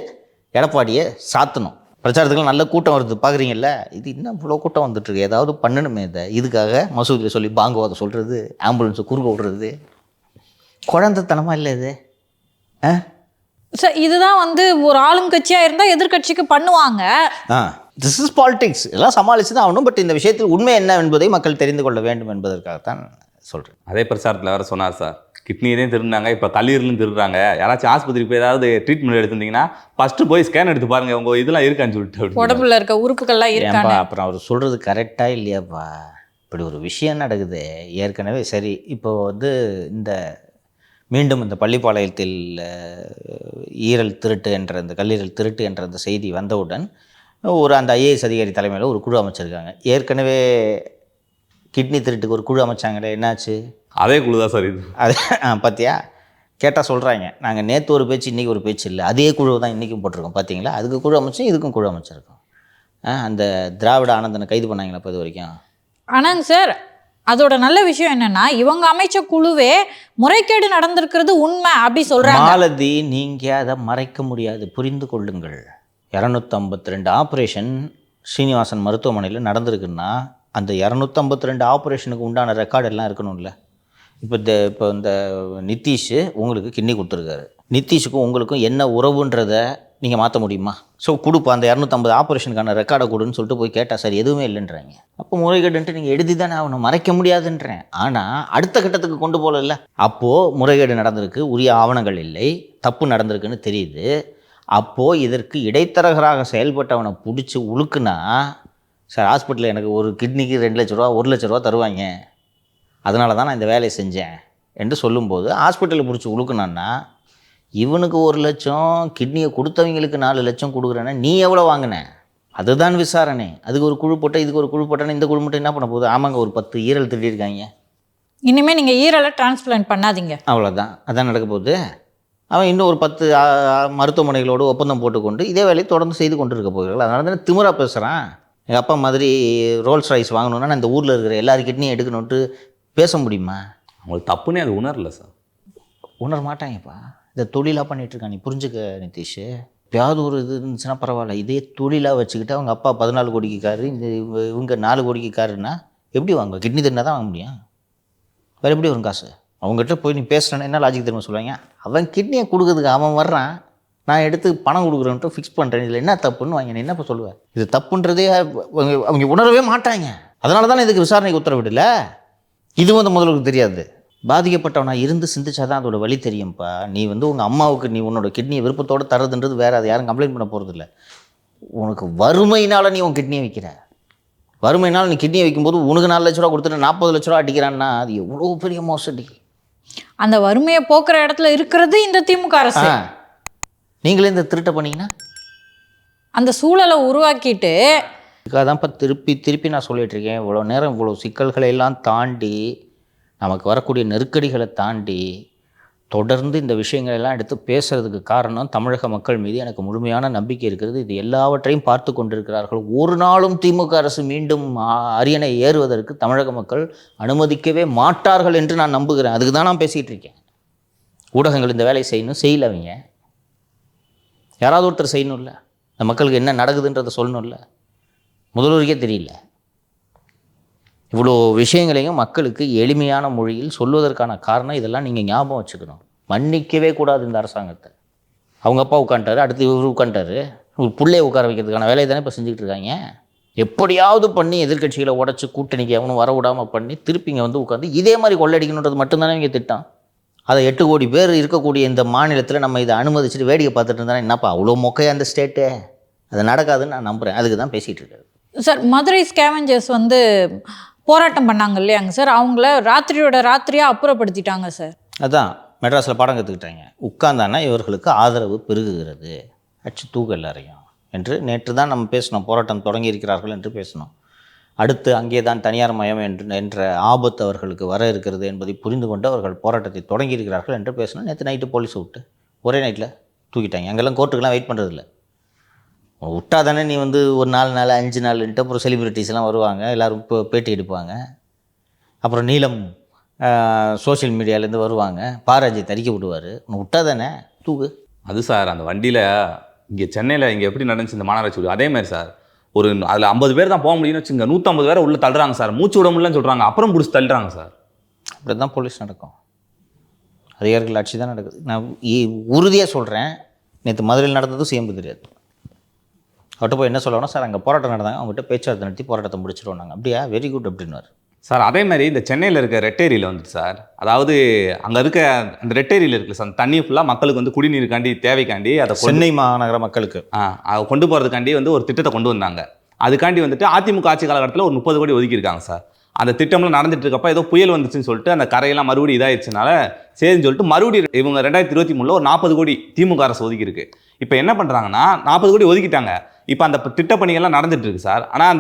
எடப்பாடியை சாத்தணும். பிரச்சாரத்துக்குலாம் நல்ல கூட்டம் வருது பார்க்குறீங்கல்ல. இது இன்னும் இவ்வளோ கூட்டம் வந்துட்டுருக்கு, ஏதாவது பண்ணணுமே. இதுக்காக மசூதியில் சொல்லி பாங்குவாதை சொல்கிறது, ஆம்புலன்ஸை குறுக்க விடுறது, குழந்தைத்தனமாக இல்லை இது? சார் இதுதான் ஒரு ஆளும் கட்சியாக இருந்தால் எதிர்கட்சிக்கு பண்ணுவாங்க. This is politics. எல்லாம் சமாளித்து தான் ஆகணும். பட் இந்த விஷயத்தில் உண்மை என்ன என்பதை மக்கள் தெரிந்து கொள்ள வேண்டும் என்பதற்காகத்தான் சொல்கிறேன். அதே பிரச்சாரத்தில் வேறு சொன்னார் சார், கிட்னியையும் திருடினாங்க, இப்போ கல்லீரலும் திருடுறாங்க. யாராச்சும் ஆஸ்பத்திரிக்கு போய் ஏதாவது ட்ரீட்மெண்ட் எடுத்திருந்தீங்கன்னா ஃபஸ்ட்டு போய் ஸ்கேன் எடுத்து பாருங்கள், உங்கள் இதெல்லாம் இருக்கான்னு சொல்லிட்டு, உடம்புல இருக்க உறுப்புகள்லாம் இருக்காங்க. அப்புறம் அவர் சொல்கிறது கரெக்டாக இல்லையாப்பா? இப்படி ஒரு விஷயம் நடக்குது ஏற்கனவே. சரி, இப்போ இந்த மீண்டும் இந்த பள்ளிப்பாளையத்தில் ஈரல் திருட்டு என்ற இந்த கல்லீரல் திருட்டு என்ற அந்த செய்தி வந்தவுடன் அந்த ஐஏஎஸ் அதிகாரி தலைமையில் ஒரு குழு அமைச்சிருக்காங்க. ஏற்கனவே கிட்னி திருட்டுக்கு ஒரு குழு அமைச்சாங்களே, என்னாச்சு? அதே குழு தான் சார் இது. அது பார்த்தியா, கேட்டால் சொல்கிறாங்க, நாங்கள் நேற்று ஒரு பேச்சு இன்றைக்கி ஒரு பேச்சு இல்லை, அதே குழு தான் இன்றைக்கும் போட்டிருக்கோம். பார்த்தீங்களா, அதுக்கு குழு அமைச்சோம், இதுக்கும் குழு அமைச்சிருக்கோம். அந்த திராவிட ஆனந்தனை கைது பண்ணாங்களா இப்போ இது வரைக்கும்? ஆனாங்க சார், அதோட நல்ல விஷயம் என்னன்னா, இவங்க அமைச்ச குழுவே முறைகேடு நடந்திருக்கிறது உண்மை அப்படி சொல்றாங்க. மாலதி, நீங்க அதை மறைக்க முடியாது, புரிந்து கொள்ளுங்கள். 252 ஆப்ரேஷன் ஸ்ரீனிவாசன் மருத்துவமனையில் நடந்திருக்குன்னா அந்த 252 ஆப்ரேஷனுக்கு உண்டான ரெக்கார்டு எல்லாம் இருக்கணும்ல. இப்போ இந்த நிதிஷ் உங்களுக்கு கிட்னி கொடுத்துருக்காரு. நிதிஷுக்கும் உங்களுக்கும் என்ன உறவுன்றத நீங்கள் மாற்ற முடியுமா? ஸோ கொடுப்பா அந்த 250 ஆப்ரேஷனுக்கான ரெக்கார்டை கொடுன்னு சொல்லிட்டு போய் கேட்டால் சார் எதுவுமே இல்லைன்றாங்க. அப்போ முறைகேடுன்ட்டு நீங்கள் எழுதி தானே அவனை மறைக்க முடியாதுன்றேன். ஆனால் அடுத்த கட்டத்துக்கு கொண்டு போகல. அப்போது முறைகேடு நடந்திருக்கு, உரிய ஆவணங்கள் இல்லை, தப்பு நடந்திருக்குன்னு தெரியுது. அப்போது இதற்கு இடைத்தரகராக செயல்பட்டவனை பிடிச்சி உழுக்குனா, சார் ஹாஸ்பிட்டலில் எனக்கு ஒரு கிட்னிக்கு 2 லட்ச ரூபா 1 லட்ச ரூபா தருவாங்க, அதனால தான் நான் இந்த வேலையை செஞ்சேன் என்று சொல்லும்போது ஹாஸ்பிட்டலில் பிடிச்சி உழுக்குனான்னா, இவனுக்கு 1 லட்சம், கிட்னியை கொடுத்தவங்களுக்கு 4 லட்சம் கொடுக்குறேன்னா நீ எவ்வளோ வாங்கின? அதுதான் விசாரணை. அதுக்கு ஒரு குழு போட்டால், இதுக்கு ஒரு குழு போட்டால், இந்த குழு மட்டும் என்ன பண்ண போகுது? ஆமாங்க, ஒரு 10 ஈரல் திருடியிருக்காங்க, இனிமேல் நீங்கள் ஈரலை டிரான்ஸ்பிளான்ட் பண்ணாதீங்க, அவ்வளோதான். அதான் நடக்க போகுது. அவன் இன்னும் ஒரு 10 மருத்துவமனைகளோடு ஒப்பந்தம் போட்டுக்கொண்டு இதே வேலையை தொடர்ந்து செய்து கொண்டு இருக்க போகிறார்கள். அதனால தானே திமிரா பேசுகிறான். எங்கள் அப்பா மாதிரி ரோல்ஸ் ராய்ஸ் வாங்கணுன்னா நான் இந்த ஊரில் இருக்கிற எல்லார் கிட்னியும் எடுக்கணுன்ட்டு பேச முடியுமா? அவங்களுக்கு தப்புன்னே அது உணரல சார். உணர மாட்டாங்கப்பா. இதை தொழிலாக பண்ணிகிட்ருக்கான். நீ புரிஞ்சுக்க நிதிஷ். எப்பயாவது ஒரு இது இருந்துச்சுன்னா பரவாயில்ல, இதே தொழிலாக வச்சுக்கிட்டு அவங்க அப்பா 14 கோடிக்கு காரு, இவங்க 4 கோடிக்கு காருன்னா எப்படி வாங்குவா? கிட்னி தண்ணா தான் வாங்க முடியும், வேறு எப்படி வரும் காசு? அவங்ககிட்ட போய் நீ பேசுகிறேன்னா என்ன லாஜிக் தெரியுமா சொல்லுவாங்க? அவன் கிட்னியை கொடுக்குறதுக்கு அவன் வர்றான், நான் எடுத்து பணம் கொடுக்குறேன்ட்டு ஃபிக்ஸ் பண்ணுறேன், இதில் என்ன தப்புன்னு வாங்க. நீ என்னப்போ சொல்லுவேன்? இது தப்புன்றதே அவங்க உணரவே மாட்டாங்க. அதனால தானே இதுக்கு விசாரணைக்கு உத்தரவிடல. இது முதல்வருக்கு தெரியாது. பாதிக்கப்பட்டவனா இருந்து சிந்திச்சாதான் அதோட வழி தெரியும்ப்பா. நீ உங்கள் அம்மாவுக்கு நீ உன்னோட கிட்னியை விருப்பத்தோடு தரதுன்றது வேறு, அது யாரும் கம்ப்ளைண்ட் பண்ண போகிறதில்ல. உனக்கு வறுமையினால் நீ உன் கிட்னியை வைக்கிற, வறுமையினால் நீ கிட்னியை வைக்கும்போது உனக்கு 4 லட்ச ரூபா கொடுத்துட்டு 40 லட்ச ரூபா அடிக்கிறான்னா அது எவ்வளோ பெரிய மோசடி. அந்த வறுமையை போக்குற இடத்துல இருக்கிறது இந்த திமுக அரசு. நீங்களே இந்த திருட்டை பண்ணீங்கன்னா அந்த சூழலை உருவாக்கிட்டு, அதுக்காக தான்ப்பா திருப்பி நான் சொல்லிகிட்டு இருக்கேன். இவ்வளோ நேரம் இவ்வளோ சிக்கல்களை எல்லாம் தாண்டி, நமக்கு வரக்கூடிய நெருக்கடிகளை தாண்டி தொடர்ந்து இந்த விஷயங்களெல்லாம் எடுத்து பேசுகிறதுக்கு காரணம் தமிழக மக்கள் மீது எனக்கு முழுமையான நம்பிக்கை இருக்கிறது. இது எல்லாவற்றையும் பார்த்து கொண்டிருக்கிறார்கள். ஒரு நாளும் திமுக அரசு மீண்டும் அரியணை ஏறுவதற்கு தமிழக மக்கள் அனுமதிக்கவே மாட்டார்கள் என்று நான் நம்புகிறேன். அதுக்கு தான் நான் பேசிகிட்டு இருக்கேன். ஊடகங்கள் இந்த வேலையை செய்யணும், செய்யல. அவங்க யாராவது ஒருத்தர் செய்யணும்ல, இந்த மக்களுக்கு என்ன நடக்குதுன்றதை சொல்லணும்ல. முதல்வருக்கே தெரியல. இவ்வளோ விஷயங்களையும் மக்களுக்கு எளிமையான மொழியில் சொல்வதற்கான காரணம் இதெல்லாம் நீங்கள் ஞாபகம் வச்சுக்கணும். மன்னிக்கவே கூடாது இந்த அரசாங்கத்தை. அவங்க அப்பா உட்காந்துட்டாரு, அடுத்து இவர் உட்காந்துட்டாரு, ஒரு பிள்ளையை உட்கார வைக்கிறதுக்கான வேலையை தானே இப்போ செஞ்சுக்கிட்டு இருக்காங்க. எப்படியாவது பண்ணி எதிர்கட்சிகளை உடச்சி கூட்டணிக்கு அவனும் வர விடாமல் பண்ணி திருப்பி இங்கே உட்காந்து இதே மாதிரி கொள்ளடிக்கணுன்றது மட்டும்தானே இங்கே திட்டம். அதை 8 கோடி பேர் இருக்கக்கூடிய இந்த மாநிலத்தில் நம்ம இதை அனுமதிச்சுட்டு வேடிக்கை பார்த்துட்டு இருந்தானே என்னப்பா அவ்வளோ மொக்கையா அந்த ஸ்டேட்டு? அது நடக்காதுன்னு நான் நம்புகிறேன். அதுக்கு தான் பேசிகிட்டு இருக்காரு சார். மதுரை ஸ்கேவஞ்சர்ஸ் போராட்டம் பண்ணாங்க இல்லையாங்க சார், அவங்கள ராத்திரியாக அப்புறப்படுத்திட்டாங்க சார். அதான் மெட்ராஸில் பாடம் கற்றுக்கிட்டாங்க. உட்கார்ந்தானா இவர்களுக்கு ஆதரவு பெருகுகிறது, அச்சு தூக்க எல்லாரையும் என்று நேற்று தான் நம்ம பேசினோம். போராட்டம் தொடங்கி இருக்கிறார்கள் என்று பேசினோம். அடுத்து அங்கே தான் தனியார் மயம் என்ற ஆபத்து அவர்களுக்கு வர இருக்கிறது என்பதை புரிந்து கொண்டு அவர்கள் போராட்டத்தை தொடங்கியிருக்கிறார்கள் என்று பேசினோம். நேற்று நைட்டு போலீஸ் விட்டு ஒரே நைட்டில் தூக்கிட்டாங்க. அங்கெல்லாம் கோர்ட்டுக்கெல்லாம் வெயிட் பண்ணுறதில்ல. விட்டா தானே நீ ஒரு 4 நாள் 5 நாள்ன்ட்டு அப்புறம் செலிப்ரிட்டிஸ்லாம் வருவாங்க, எல்லோரும் பேட்டி எடுப்பாங்க. அப்புறம் நீலம் சோஷியல் மீடியாவிலேருந்து வருவாங்க, பாராஜி தறிக்க விடுவார். உன்னை விட்டா தானே தூக்கு. அது சார் அந்த வண்டியில் இங்கே சென்னையில் இங்கே எப்படி நடந்துச்சு இந்த மாநகராட்சி, அதே மாதிரி சார் அதில் 50 பேர் தான் போக முடியும்னு வச்சுங்க, 150 பேரை உள்ளே தள்ளுறாங்க சார். மூச்சு விட முடியலன்னு சொல்கிறாங்க, அப்புறம் பிடிச்சி தள்ளுறாங்க சார். அப்படி தான் போலீஸ் நடக்கும், அதிகாரிகள் ஆட்சி தான் நடக்குது. நான் உறுதியாக சொல்கிறேன். நேற்று மதுரையில் நடந்ததும் சிஎம்பு தெரியாது. அவர்கிட்ட போய் என்ன சொல்லணும் சார், அங்கே போராட்டம் நடந்தாங்க, அவங்ககிட்ட பேச்சுவார்த்தை நடத்தி போராட்டத்தை முடிச்சிடுவோம் நாங்கள். அப்படியா, வெரி குட் அப்படின்னாரு சார். அதே மாதிரி இந்த சென்னையில் இருக்க ரெட்டேரியில் வந்துட்டு சார், அதாவது அங்கே இருக்க அந்த ரெட்டேரியில் இருக்குல்ல சார், தண்ணி ஃபுல்லாக மக்களுக்கு குடிநீருக்காண்டி தேவைக்காண்டி அதை சென்னை மாநகர மக்களுக்கு அதை கொண்டு போகிறதுக்காண்டி ஒரு திட்டத்தை கொண்டு வந்தாங்க. அதுக்காண்டி அதிமுக ஆட்சி காலகட்டத்தில் ஒரு 30 கோடி ஒதுக்கியிருக்காங்க சார். அந்த திட்டம்லாம் நடந்துட்டு இருக்கப்போ ஏதோ புயல் வந்துச்சுன்னு சொல்லிட்டு அந்த கரையெல்லாம் மறுபடியும் இதாகிடுச்சுனால சரின்னு சொல்லிட்டு மறுபடியும் இவங்க 2023 ஒரு 40 கோடி திமுக அரசு ஒதுக்கியிருக்கு. இப்போ என்ன பண்ணுறாங்கன்னா 40 கோடி ஒதுக்கிட்டாங்க. இப்போ அந்த திட்டப்பணிகள்லாம் நடந்துட்டு இருக்கு சார். ஆனால்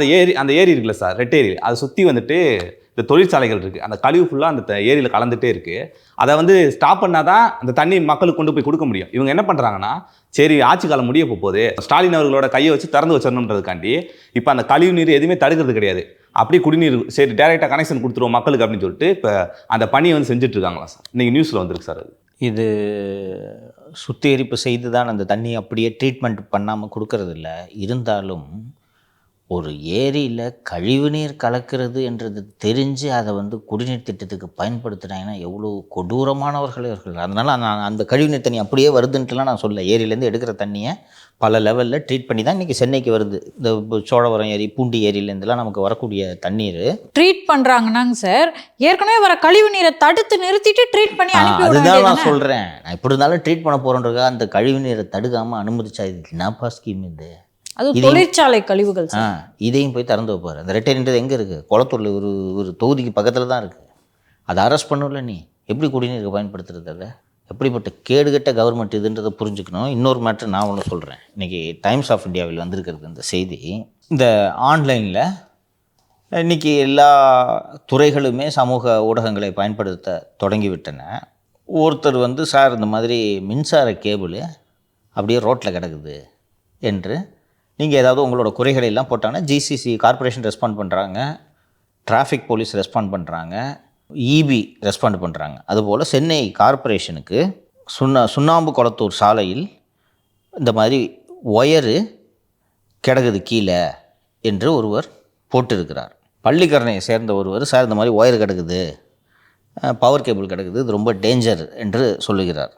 அந்த ஏரி இருக்குல்ல சார், ரெட்டேரி, அதை சுற்றி இந்த தொழிற்சாலைகள் இருக்குது. அந்த கழிவு ஃபுல்லாக அந்த ஏரியில் கலந்துகிட்டே இருக்குது. அதை ஸ்டாப் பண்ணால் தான் அந்த தண்ணி மக்களுக்கு கொண்டு போய் கொடுக்க முடியும். இவங்க என்ன பண்ணுறாங்கன்னா, சரி ஆட்சி காலம் முடிய போகுது, ஸ்டாலின் அவர்களோட கையை வச்சு திறந்து வச்சிடணுன்றதுக்காண்டி இப்போ அந்த கழிவு நீர் எதுவுமே தடுக்கிறது கிடையாது. அப்படியே குடிநீர் சரி டேரெக்டாக கனெக்ஷன் கொடுத்துருவோம் மக்களுக்கு அப்படின்னு சொல்லிட்டு இப்போ அந்த பணியை செஞ்சுட்டு இருக்காங்களா சார். இன்றைக்கி நியூஸில் வந்திருக்கு சார். இது சுத்திகரிப்பு செய்து தான் அந்த தண்ணி அப்படியே ட்ரீட்மெண்ட் பண்ணாமல் கொடுக்கறது இல்லை. இருந்தாலும் ஒரு ஏரியில் கழிவுநீர் கலக்கிறது என்றது தெரிஞ்சு அதை வந்து குடிநீர் திட்டத்துக்கு பயன்படுத்துனாங்கன்னா எவ்வளோ கொடூரமானவர்கள் இவர்கள். அதனால் நான் அந்த கழிவுநீர் தண்ணி அப்படியே வருதுன்ட்டுலாம் நான் சொல்ல. ஏரியிலேருந்து எடுக்கிற தண்ணியை பல லெவலில் ட்ரீட் பண்ணி தான் இன்றைக்கி சென்னைக்கு வருது. இந்த சோழவரம் ஏரி, பூண்டி ஏரியிலேருந்துலாம் நமக்கு வரக்கூடிய தண்ணீர் ட்ரீட் பண்றாங்கன்னாங்க சார், ஏற்கனவே வர கழிவு நீரை தடுத்து நிறுத்திட்டு ட்ரீட் பண்ணி அனுப்பி விட அதுதான் நான் வேண்டியதுதானே? சொல்கிறேன். நான் எப்படி இருந்தாலும் ட்ரீட் பண்ண போகிறோன்றதுக்காக அந்த கழிவு நீரை தடுக்காமல் அனுமதிச்சா இது என்னப்பா ஸ்கீம் இது? அது தொழிற்சாலை கழிவுகள் சார். இதையும் போய் திறந்து வைப்பார். அந்த ரிட்டைன்றது எங்கே இருக்குது? குளத்தூரில் ஒரு தொகுதிக்கு பக்கத்தில் தான் இருக்குது. அதை அரெஸ்ட் பண்ணல. நீ எப்படி குடிநீருக்கு பயன்படுத்துறது? அதை எப்படிப்பட்ட கேடுகட்ட கவர்மெண்ட் இதுன்றதை புரிஞ்சுக்கணும். இன்னொரு மேட்ரு நான் ஒன்று சொல்கிறேன். இன்றைக்கி டைம்ஸ் ஆஃப் இந்தியாவில் வந்திருக்கிறது இந்த செய்தி. இந்த ஆன்லைனில் இன்றைக்கி எல்லா துறைகளுமே சமூக ஊடகங்களை பயன்படுத்த தொடங்கிவிட்டன. ஒருத்தர் வந்து, சார் இந்த மாதிரி மின்சார கேபிள் அப்படியே ரோட்டில் கிடக்குது என்று நீங்கள் ஏதாவது உங்களோட குறைகளை எல்லாம் போட்டாங்கன்னா ஜிசிசி கார்ப்பரேஷன் ரெஸ்பாண்ட் பண்ணுறாங்க, டிராஃபிக் போலீஸ் ரெஸ்பாண்ட் பண்ணுறாங்க, இபி ரெஸ்பாண்ட் பண்ணுறாங்க. அதுபோல் சென்னை கார்ப்பரேஷனுக்கு சுண்ணாம்பு குளத்தூர் சாலையில் இந்த மாதிரி ஒயரு கிடக்குது கீழே என்று ஒருவர் போட்டிருக்கிறார். பள்ளிக்கரணையை சேர்ந்த ஒருவர், சார் இந்த மாதிரி ஒயர் கிடக்குது, பவர் கேபிள் கிடக்குது, இது ரொம்ப டேஞ்சர் என்று சொல்லுகிறார்.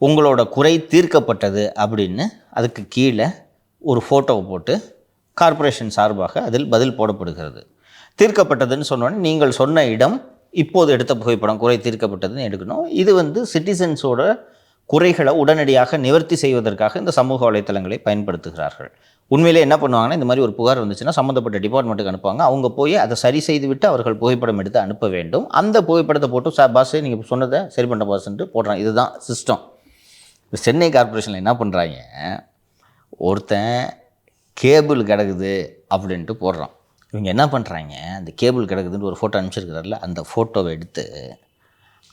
உங்களோட குறை தீர்க்கப்பட்டது அப்படின்னு அதுக்கு கீழே ஒரு ஃபோட்டோவை போட்டு கார்ப்பரேஷன் சார்பாக அதில் பதில் போடப்படுகிறது. தீர்க்கப்பட்டதுன்னு சொன்னோன்னே நீங்கள் சொன்ன இடம், இப்போது எடுத்த புகைப்படம், குறை தீர்க்கப்பட்டதுன்னு எடுக்கணும். இது வந்து சிட்டிசன்ஸோட குறைகளை உடனடியாக நிவர்த்தி செய்வதற்காக இந்த சமூக வலைத்தளங்களை பயன்படுத்துகிறார்கள். உண்மையிலே என்ன பண்ணுவாங்கன்னா, இந்த மாதிரி ஒரு புகார் வந்துச்சுன்னா சம்மந்தப்பட்ட டிபார்ட்மெண்ட்டுக்கு அனுப்புவாங்க. அவங்க போய் அதை சரி செய்து விட்டு அவர்கள் புகைப்படம் எடுத்து அனுப்ப வேண்டும். அந்த புகைப்படத்தை போட்டு பாஸ் நீங்கள் சொன்னதை சரி பண்ண பாஸ்ன்ட்டு போடுறாங்க. இதுதான் சிஸ்டம். சென்னை கார்ப்பரேஷனில் என்ன பண்ணுறாங்க, ஒருத்தன் கேபிள் கிடக்குது அப்படின்ட்டு போடுறான். இவங்க என்ன பண்ணுறாங்க, அந்த கேபிள் கிடக்குதுன்னு ஒரு ஃபோட்டோ அனுப்பிச்சிருக்கிறார்ல, அந்த ஃபோட்டோவை எடுத்து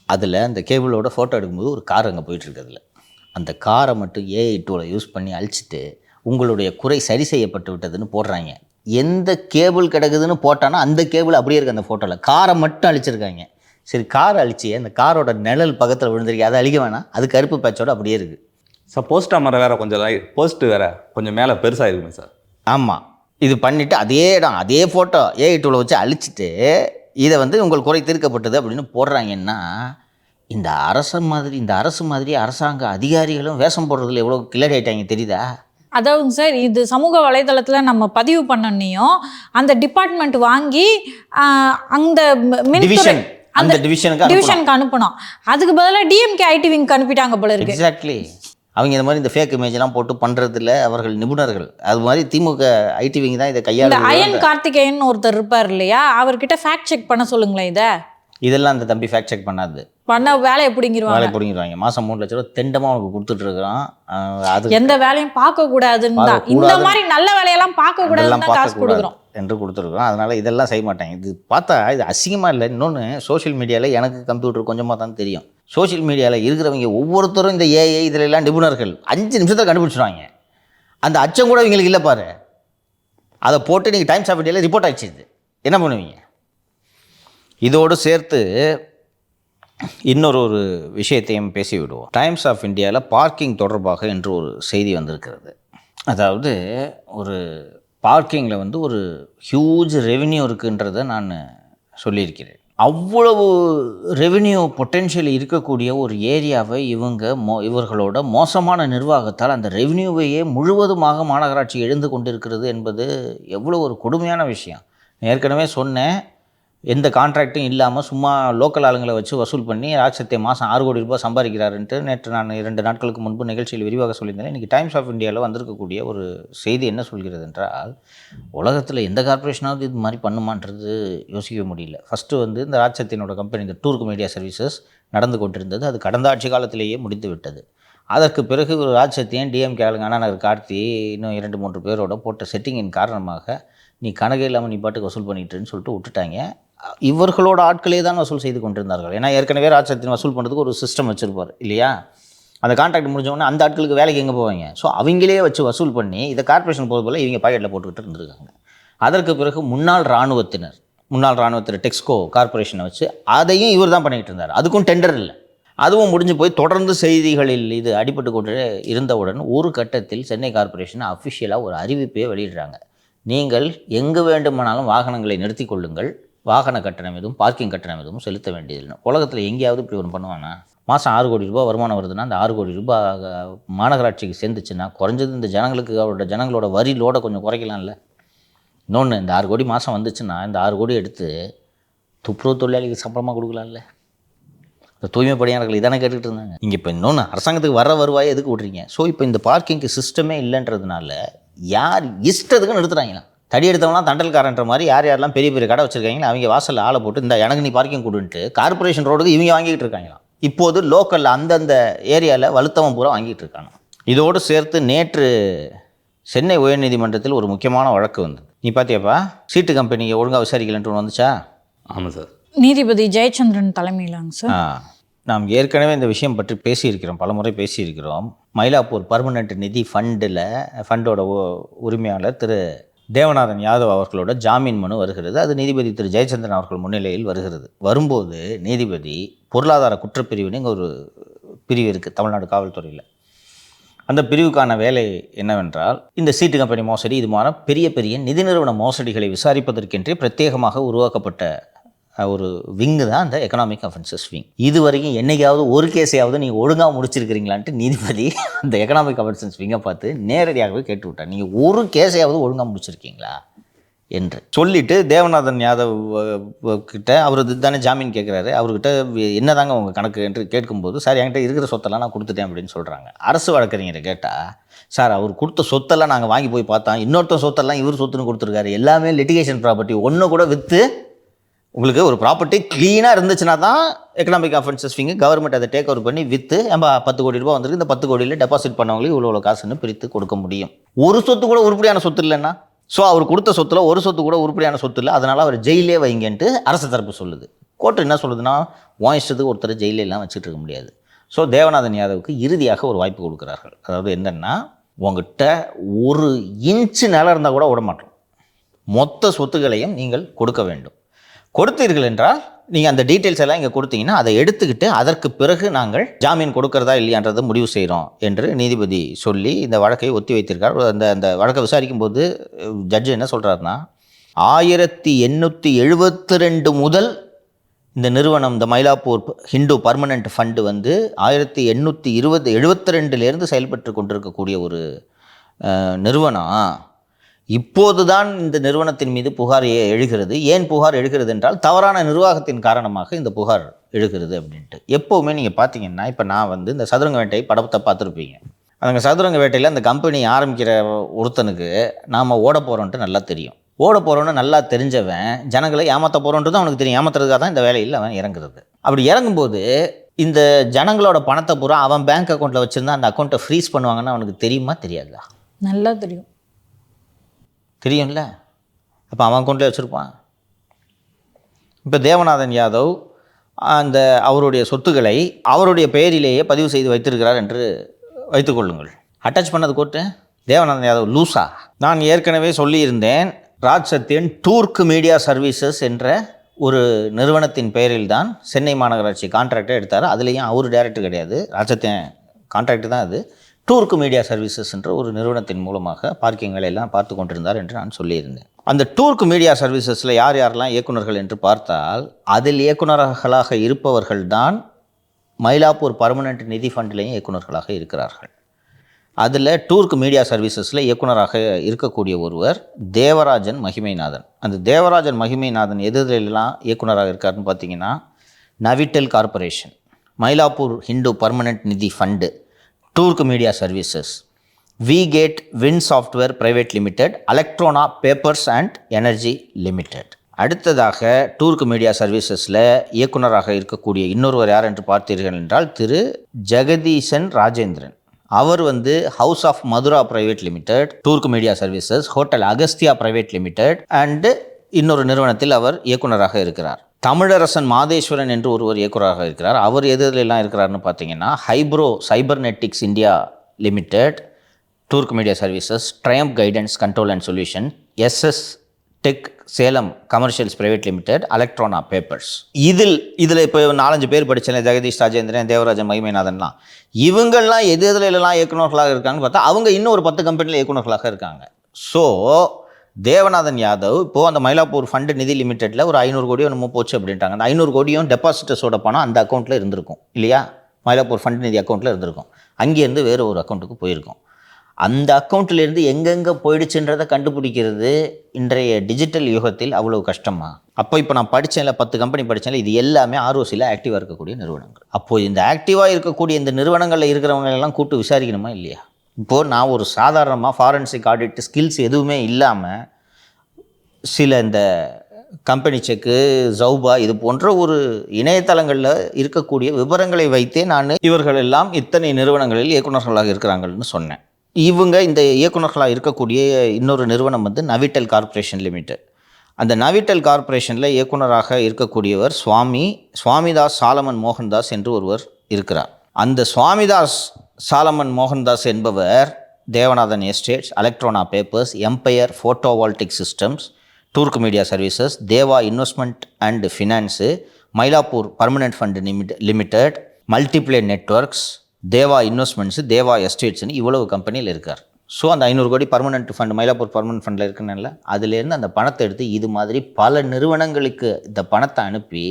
அதில் அந்த கேபிளோட ஃபோட்டோ எடுக்கும்போது ஒரு கார் அங்கே போயிட்டுருக்குதுல, அந்த காரை மட்டும் ஏஐ டூலை யூஸ் பண்ணி அழிச்சிட்டு உங்களுடைய குறை சரி செய்யப்பட்டு விட்டதுன்னு போடுறாங்க. எந்த கேபிள் கிடக்குதுன்னு போட்டானா அந்த கேபிள் அப்படியே இருக்குது அந்த ஃபோட்டோவில். காரை மட்டும் அழிச்சிருக்காங்க. சரி, காரை அழிச்சு அந்த காரோட நிழல் பக்கத்தில் விழுந்திருக்கு, அதை அழிக்க வேணாம், அது கருப்பு பேச்சோட அப்படியே இருக்குது. சார் போஸ்ட் மரம் வேறு கொஞ்சம் போஸ்ட்டு வேறு கொஞ்சம் மேலே பெருசாக இருக்குமே சார். ஆமாம், இது பண்ணிவிட்டு அதே இடம் அதே ஃபோட்டோ ஏஐ டூவில் வச்சு அழிச்சிட்டு இதை வந்து உங்கள் குறை தீர்க்கப்பட்டது அப்படின்னு போடுறாங்கன்னா, இந்த அரசு மாதிரி அரசாங்க அதிகாரிகளும் வேஷம் போடுறதுல எவ்வளோ கிளறி ஆகிட்டாங்க தெரியுதா? அதாவது சார், இது சமூக வலைதளத்தில் நம்ம பதிவு பண்ணனையும் அந்த டிபார்ட்மெண்ட் வாங்கி அந்த மின்துறை அந்த டிவிஷனுக்கு அனுப்பணும். அதுக்கு பதிலாக டிஎம்கே ஐடி விங்க்கு அனுப்பிட்டாங்க போல இருக்கு. எக்ஸாக்ட்லி. அவங்க இந்த மாதிரி இந்த ஃபேக் இமேஜ்லாம் போட்டு பண்ணுறதுல அவர்கள் நிபுணர்கள். அது மாதிரி திமுக ஐடி விங் தான் இதை கையாள. அயன் கார்த்திகேயன் ஒருத்தர் இருப்பார் இல்லையா, அவர்கிட்ட ஃபேக்ட் செக் பண்ண சொல்லுங்களேன். இதெல்லாம் அந்த தம்பி ஃபேக்ட் செக் பண்ணாது, வேலையை பிடிங்கிருவாங்க. மாதம் 3 லட்ச ரூபா தெண்டமாக அவனுக்கு கொடுத்துட்டு இருக்கிறான். அது எந்த வேலையும் பார்க்க கூடாதுன்னு தான், இந்த மாதிரி நல்ல வேலையெல்லாம் பார்க்க கூடாதுன்னு காசு கொடுக்குறோம் என்று கொடுத்துருக்குறோம். அதனால் இதெல்லாம் செய்ய மாட்டாங்க. இது பார்த்தா இது அசிங்கமாக இல்லை. இன்னொன்று, சோஷியல் மீடியாவில் எனக்கு கம்ப்யூட்டர் கொஞ்சமாக தான் தெரியும். சோஷியல் மீடியாவில் இருக்கிறவங்க ஒவ்வொருத்தரும் இந்த ஏஐ இதில் எல்லாம் நிபுணர்கள். 5 நிமிஷத்தில் கண்டுபிடிச்சிடுவாங்க. அந்த அச்சம் கூட இவங்களுக்கு இல்லை பாரு. அதை போட்டு நீங்கள் டைம்ஸ் ஆஃப் இந்தியாவில் ரிப்போர்ட் ஆகிடுச்சு, என்ன பண்ணுவீங்க? இதோடு சேர்த்து இன்னொரு விஷயத்தையும் பேசிவிடுவோம். டைம்ஸ் ஆஃப் இந்தியாவில் பார்க்கிங் தொடர்பாக என்று ஒரு செய்தி வந்திருக்கிறது. அதாவது ஒரு பார்க்கிங்கில் வந்து ஒரு ஹியூஜ் ரெவென்யூ இருக்குன்றதை நான் சொல்லியிருக்கிறேன். அவ்வளவு ரெவென்யூ பொட்டென்ஷியல் இருக்கக்கூடிய ஒரு ஏரியாவை இவர்களோட மோசமான நிர்வாகத்தால் அந்த ரெவென்யூவையே முழுவதுமாக மாநகராட்சி எழுந்து கொண்டிருக்கிறது என்பது எவ்வளோ ஒரு கொடுமையான விஷயம். ஏற்கனவே சொன்னேன், எந்த கான்ட்ராக்டும் இல்லாமல் சும்மா லோக்கல் ஆளுங்களை வச்சு வசூல் பண்ணி ராஜ்சத்திய மாதம் 6 கோடி ரூபாய் சம்பாதிக்கிறாருன்ட்டு நேற்று நான் 2 நாட்களுக்கு முன்பு நிகழ்ச்சியில் விரிவாக சொல்லியிருந்தேன். இன்றைக்கி டைம்ஸ் ஆஃப் இந்தியாவில் வந்திருக்கக்கூடிய ஒரு செய்தி என்ன சொல்கிறது என்றால், உலகத்தில் எந்த கார்ப்பரேஷனாவது இது மாதிரி பண்ணுமான்றது யோசிக்க முடியல. ஃபஸ்ட்டு வந்து இந்த ராஜ்சத்தியனோட கம்பெனி, இந்த டூர்க் மீடியா சர்வீசஸ் நடந்து கொண்டிருந்தது. அது கடந்த ஆட்சி காலத்திலேயே முடித்து விட்டது. அதற்கு பிறகு ஒரு ராஜ்சத்தியன், டிஎம்கே ஆளுங்க, அண்ணாநகர் கார்த்தி, இன்னும் 2-3 பேரோட போட்ட செட்டிங்கின் காரணமாக நீ கணக்கே இல்லாமல் நீ பாட்டுக்கு வசூல் பண்ணிட்டுன்னு சொல்லிட்டு விட்டுட்டாங்க. இவர்களோட ஆட்களே தான் வசூல் செய்து கொண்டிருந்தார்கள். ஏன்னா ஏற்கனவே ராஜ்சத்தியன் வசூல் பண்ணுறதுக்கு ஒரு சிஸ்டம் வச்சுருப்பார் இல்லையா? அந்த கான்ட்ராக்ட் முடிஞ்சவொடனே அந்த ஆட்களுக்கு வேலைக்கு எங்கே போவாங்க? ஸோ அவங்களே வச்சு வசூல் பண்ணி இதை கார்ப்பரேஷன் போது போல் இவங்க பாக்கெட்டில் போட்டுக்கிட்டு இருந்திருக்காங்க. அதற்கு பிறகு முன்னாள் இராணுவத்தினர் டெக்ஸ்கோ கார்ப்பரேஷனை வச்சு அதையும் இவர் தான் பண்ணிக்கிட்டு இருந்தார். அதுக்கும் டெண்டர் இல்லை. அதுவும் முடிஞ்சு போய் தொடர்ந்து செய்திகளில் இது அடிபட்டு கொண்டு இருந்தவுடன் ஒரு கட்டத்தில் சென்னை கார்ப்பரேஷன் அஃபிஷியலாக ஒரு அறிவிப்பையே வெளியிடுறாங்க. நீங்கள் எங்கு வேண்டுமானாலும் வாகனங்களை நிறுத்தி கொள்ளுங்கள், வாகன கட்டணம் எதுவும் பார்க்கிங் கட்டணம் எதுவும் செலுத்த வேண்டியதில்லை. உலகத்தில் எங்கேயாவது இப்படி ஒன்று பண்ணுவானா? மாதம் 6 கோடி ரூபாய் வருமானம் வருதுன்னா அந்த 6 கோடி ரூபாய் மாநகராட்சிக்கு சேர்ந்துச்சுன்னா குறைஞ்சது இந்த ஜனங்களோட வரி லோடை கொஞ்சம் குறைக்கலாம்ல. இன்னொன்று, இந்த 6 கோடி மாதம் வந்துச்சுன்னா இந்த 6 கோடி எடுத்து துப்புரவு தொழிலாளிக்கு சம்பளமாக கொடுக்கலாம்ல. இந்த தூய்மை பணியாளர்கள் இதானே கேட்டுக்கிட்டு இருந்தாங்க. இங்கே இப்போ இன்னொன்று, அரசாங்கத்துக்கு வர வருவாயை எதுக்கு விட்றீங்க? ஸோ இப்போ இந்த பார்க்கிங்க்கு சிஸ்டமே இல்லைன்றதுனால யார் இஷ்டத்துக்கு நிறுத்துறாங்களாம். தடி எடுத்தவங்களாம் தண்டல்காரன்ற மாதிரி யாரெல்லாம் பெரிய பெரிய கடை வச்சுருக்காங்களோ அவங்க வாசலில் ஆளை போட்டு இந்த எனக்கு நீ பார்க்கிங் கொடுன்ட்டு கார்பரேஷன் ரோடுக்கு இவங்க வாங்கிட்டு இருக்காங்களாம். இப்போது லோக்கலில் அந்தந்த ஏரியாவில் வலுத்தவன் பூரா வாங்கிட்டு இருக்காங்க. இதோடு சேர்த்து நேற்று சென்னை உயர்நீதிமன்றத்தில் ஒரு முக்கியமான வழக்கு வந்தது. நீ பார்த்தியாப்பா, சீட்டு கம்பெனியை ஒழுங்காக விசாரிக்கலன்ட்டு ஒன்று வந்துச்சா? ஆமாம் சார். நீதிபதி ஜெயச்சந்திரன் தலைமையிலாங்க சார். நாம் ஏற்கனவே இந்த விஷயம் பற்றி பேசியிருக்கிறோம், பலமுறை பேசியிருக்கிறோம். மயிலாப்பூர் பர்மனெண்ட் நிதி ஃபண்டோட உரிமையாளர் திரு தேவநாதன் யாதவ் அவர்களோட ஜாமீன் மனு வருகிறது. அது நீதிபதி திரு ஜெயச்சந்திரன் அவர்கள் முன்னிலையில் வருகிறது. வரும்போது நீதிபதி பொருளாதார குற்றப்பிரிவுன்னு இங்கே ஒரு பிரிவு இருக்குது தமிழ்நாடு காவல்துறையில். அந்த பிரிவுக்கான வேலை என்னவென்றால், இந்த சீட்டு கம்பெனி மோசடி, இதுமான பெரிய பெரிய நிதி நிறுவன மோசடிகளை விசாரிப்பதற்கென்றே பிரத்யேகமாக உருவாக்கப்பட்ட ஒரு விங்கு தான் அந்த எக்கனாமிக் அஃபென்சஸ் விங். இது வரைக்கும் என்னைக்காவது ஒரு கேஸையாவது நீங்கள் ஒழுங்காக முடிச்சிருக்கிறீங்களான்ட்டு நீதிபதி அந்த எக்கனாமிக் அஃபென்சஸ் விங்கை பார்த்து நேரடியாகவே கேட்டு விட்டார். நீங்கள் ஒரு கேஸையாவது ஒழுங்காக முடிச்சிருக்கீங்களா என்று சொல்லிவிட்டு தேவநாதன் யாதவ் கிட்ட அவர் தானே ஜாமீன் கேட்குறாரு, அவர்கிட்ட என்ன தாங்க உங்கள் கணக்கு என்று கேட்கும்போது, சார் என்கிட்ட இருக்கிற சொத்தெல்லாம் நான் கொடுத்துட்டேன் அப்படின்னு சொல்கிறாங்க. அரசு வழக்கறிஞரை கேட்டால், சார் அவர் கொடுத்த சொத்தெல்லாம் நாங்கள் வாங்கி போய் பார்த்தோம், இன்னொருத்த சொத்தெல்லாம் இவர் சொத்துன்னு கொடுத்துருக்காரு, எல்லாமே லிட்டிகேஷன் ப்ராப்பர்ட்டி, ஒன்று கூட விற்று உங்களுக்கு ஒரு ப்ராப்பர்ட்டி க்ளீனாக இருந்துச்சுன்னா தான் எக்கனாமிக் அஃபென்சஸ் விங்கு கவர்மெண்ட் அதை டேக் ஓவர் பண்ணி விற்று 10 கோடி ரூபா வந்துருக்கு, இந்த 10 கோடியில் டெபாசிட் பண்ணவங்களுக்கு இவ்வளோ காசுன்னு பிரித்து கொடுக்க முடியும். ஒரு சொத்து கூட உருப்படியான சொத்து இல்லைன்னா, ஸோ அவர் கொடுத்த சொத்துல ஒரு சொத்து கூட உருப்படியான சொத்து இல்லை, அதனால் அவர் ஜெயிலே வைங்கன்ட்டு அரசு தரப்பு சொல்லுது. கோர்ட்டு என்ன சொல்லுதுன்னா, உன் இஷ்டத்துக்கு ஒருத்தர் ஜெயிலெல்லாம் வச்சுட்டு இருக்க முடியாது. ஸோ தேவநாதன் யாதவுக்கு இறுதியாக ஒரு வாய்ப்பு கொடுக்குறார்கள். அதாவது என்னென்னா, உங்ககிட்ட 1 இன்ச்சு நிலம் இருந்தால் கூட விட மாட்டோம், மொத்த சொத்துக்களையும் நீங்கள் கொடுக்க வேண்டும். கொடுத்தீர்கள் என்றால் நீங்கள் அந்த டீட்டெயில்ஸ் எல்லாம் இங்கே கொடுத்தீங்கன்னா அதை எடுத்துக்கிட்டு அதற்கு பிறகு நாங்கள் ஜாமீன் கொடுக்கறதா இல்லையான்றதை முடிவு செய்கிறோம் என்று நீதிபதி சொல்லி இந்த வழக்கை ஒத்தி வைத்திருக்கார். அந்த வழக்கை விசாரிக்கும் போது ஜட்ஜு என்ன சொல்கிறாருன்னா, 1872 முதல் இந்த நிறுவனம், இந்த மயிலாப்பூர் ஹிந்து பர்மனெண்ட் ஃபண்டு 1872 செயல்பட்டு கொண்டிருக்கக்கூடிய ஒரு நிறுவனம். இப்போது தான் இந்த நிறுவனத்தின் மீது புகார் எழுகிறது. ஏன் புகார் எழுகிறது என்றால், தவறான நிர்வாகத்தின் காரணமாக இந்த புகார் எழுகிறது அப்படின்ட்டு. எப்போவுமே நீங்கள் பார்த்தீங்கன்னா, இப்போ நான் இந்த சதுரங்க வேட்டை படத்தை பார்த்துருப்பீங்க. அந்த சதுரங்க வேட்டையில் அந்த கம்பெனி ஆரம்பிக்கிற ஒருத்தனுக்கு நாம் ஓட போகிறோன்ட்டு நல்லா தெரியும். ஓட போகிறோன்னு நல்லா தெரிஞ்சவன் ஜனங்களை ஏமாற்ற போகிறோன்றது அவனுக்கு தெரியும். ஏமாத்துறதுக்காக தான் இந்த வேலையில் அவன் இறங்குறது. அப்படி இறங்கும்போது இந்த ஜனங்களோட பணத்தை பூரா அவன் பேங்க் அக்கௌண்ட்டில் வச்சுருந்தா அந்த அக்கௌண்ட்டை ஃப்ரீஸ் பண்ணுவாங்கன்னு அவனுக்கு தெரியுமா தெரியாதா? நல்லா தெரியும். தெரியும்ல. அப்போ அவன் அக்கௌண்ட்டில் வச்சுருப்பான். இப்போ தேவநாதன் யாதவ் அந்த அவருடைய சொத்துக்களை அவருடைய பெயரிலேயே பதிவு செய்து வைத்திருக்கிறார் என்று வைத்துக்கொள்ளுங்கள். அட்டாச் பண்ணது கோர்ட்டு. தேவநாதன் யாதவ் லூசா? நான் ஏற்கனவே சொல்லியிருந்தேன், ராஜ் சத்யன் டூர்க் மீடியா சர்வீசஸ் என்ற ஒரு நிறுவனத்தின் பெயரில் தான் சென்னை மாநகராட்சி கான்ட்ராக்டை எடுத்தார். அதுலேயும் அவர் டைரக்டர் கிடையாது, ராஜ் சத்யன் கான்ட்ராக்ட் தான் அது. டூர்க் மீடியா சர்வீசஸ் என்ற ஒரு நிறுவனத்தின் மூலமாக பார்க்கிங் வேலையெல்லாம் பார்த்து கொண்டிருந்தார் என்று நான் சொல்லியிருந்தேன். அந்த டூர்க் மீடியா சர்வீசஸில் யார் யாரெல்லாம் இயக்குநர்கள் என்று பார்த்தால், அதில் இயக்குநர்களாக இருப்பவர்கள் தான் மயிலாப்பூர் பர்மனெண்ட் நிதி ஃபண்டிலையும் இயக்குநர்களாக இருக்கிறார்கள். அதில் டூர்க் மீடியா சர்வீசஸில் இயக்குநராக இருக்கக்கூடிய ஒருவர் தேவராஜன் மகிமைநாதன். அந்த தேவராஜன் மகிமைநாதன் எதுலாம் இயக்குநராக இருக்காருன்னு பார்த்தீங்கன்னா, Navitel corporation, Mylapore Hindu permanent நிதி ஃபண்டு, டூர்க் மீடியா சர்வீசஸ், விகேட் win software private limited, Electrona papers and energy limited. அடுத்ததாக டூர்க் மீடியா சர்வீசஸில் இயக்குநராக இருக்கக்கூடிய இன்னொருவர் யார் என்று பார்த்தீர்கள் என்றால் திரு ஜெகதீசன் ராஜேந்திரன். அவர் house of Mathura private limited, Turk media services, hotel Agastya private limited and இன்னொரு நிறுவனத்தில் அவர் இயக்குநராக இருக்கிறார். தமிழரசன் மாதேஸ்வரன் என்று ஒருவர் இயக்குநராக இருக்கிறார். அவர் எதுலாம் இருக்கிறார்னு பார்த்தீங்கன்னா, Hybro cybernetics India limited, Turk media services, triumph guidance control and solution, SS tech Salem commercials private limited, Electrona papers. இதில் இப்போ 4-5 பேர் படித்தேன், ஜெகதீஷ் ராஜேந்திரன், தேவராஜன் மகிமைநாதன்லாம். இவங்கள்லாம் எதுலாம் இயக்குநர்களாக இருக்காங்கன்னு பார்த்தா அவங்க இன்னும் ஒரு 10 கம்பெனியில் இயக்குநர்களாக இருக்காங்க. ஸோ தேவநாதன் யாதவ் இப்போது அந்த மயிலாப்பூர் ஃபண்டு நிதி லிமிடெட்டில் ஒரு 500 கோடியோ என்னமோ போச்சு அப்படின்ட்டாங்க. அந்த 500 கோடியும் டெபாசிட்டர்ஸோட பணம் அந்த அக்கௌண்ட்டில் இருந்திருக்கும் இல்லையா? மயிலாப்பூர் ஃபண்டு நிதி அக்கௌண்ட்டில் இருந்திருக்கும். அங்கேருந்து வேறு ஒரு அக்கௌண்ட்டுக்கு போயிருக்கும். அந்த அக்கௌண்ட்டிலேருந்து எங்கெங்கே போயிடுச்சுன்றதை கண்டுபிடிக்கிறது இன்றைய டிஜிட்டல் யுகத்தில் அவ்வளோ கஷ்டமா? அப்போ இப்போ நான் படித்தேன்ல, 10 கம்பெனி படித்தேன்ல, இது எல்லாமே ஆர்ஓசியில் ஆக்டிவாக இருக்கக்கூடிய நிறுவனங்கள். அப்போது இந்த ஆக்டிவாக இருக்கக்கூடிய இந்த நிறுவனங்களில் இருக்கிறவங்களெல்லாம் கூப்பிட்டு விசாரிக்கணுமா இல்லையா? இப்போது நான் ஒரு சாதாரணமாக ஃபாரன்சிக் ஆடிட் ஸ்கில்ஸ் எதுவுமே இல்லாமல் சில இந்த கம்பெனி செக்கு, ஜவுபா இது போன்ற ஒரு இணையதளங்களில் இருக்கக்கூடிய விவரங்களை வைத்தே நான் இவர்கள் எல்லாம் இத்தனை நிறுவனங்களில் இயக்குநர்களாக இருக்கிறாங்கன்னு சொன்னேன். இவங்க இந்த இயக்குநர்களாக இருக்கக்கூடிய இன்னொரு நிறுவனம் வந்து நவிட்டல் கார்ப்பரேஷன் லிமிடெட். அந்த நவிட்டல் கார்ப்பரேஷனில் இயக்குனராக இருக்கக்கூடியவர் சுவாமிதாஸ் சாலமன் மோகன்தாஸ் என்று ஒருவர் இருக்கிறார். அந்த சுவாமிதாஸ் சாலமன் மோகன்தாஸ் என்பவர் Devanathan estates, Electrona papers, empire photovoltaic systems, Turk media services, Deva investment and finance, Mylapore permanent fund limited, multiplay networks, Deva investments, Deva எஸ்டேட்ஸ்னு இவ்வளவு கம்பெனியில் இருக்கார். ஸோ அந்த 500 கோடி பர்மனெண்ட் ஃபண்ட் மயிலாப்பூர் பர்மனெண்ட் ஃபண்டில் இருக்குன்னு அதுலேருந்து அந்த பணத்தை எடுத்து இது மாதிரி பல நிறுவனங்களுக்கு இந்த பணத்தை அனுப்பி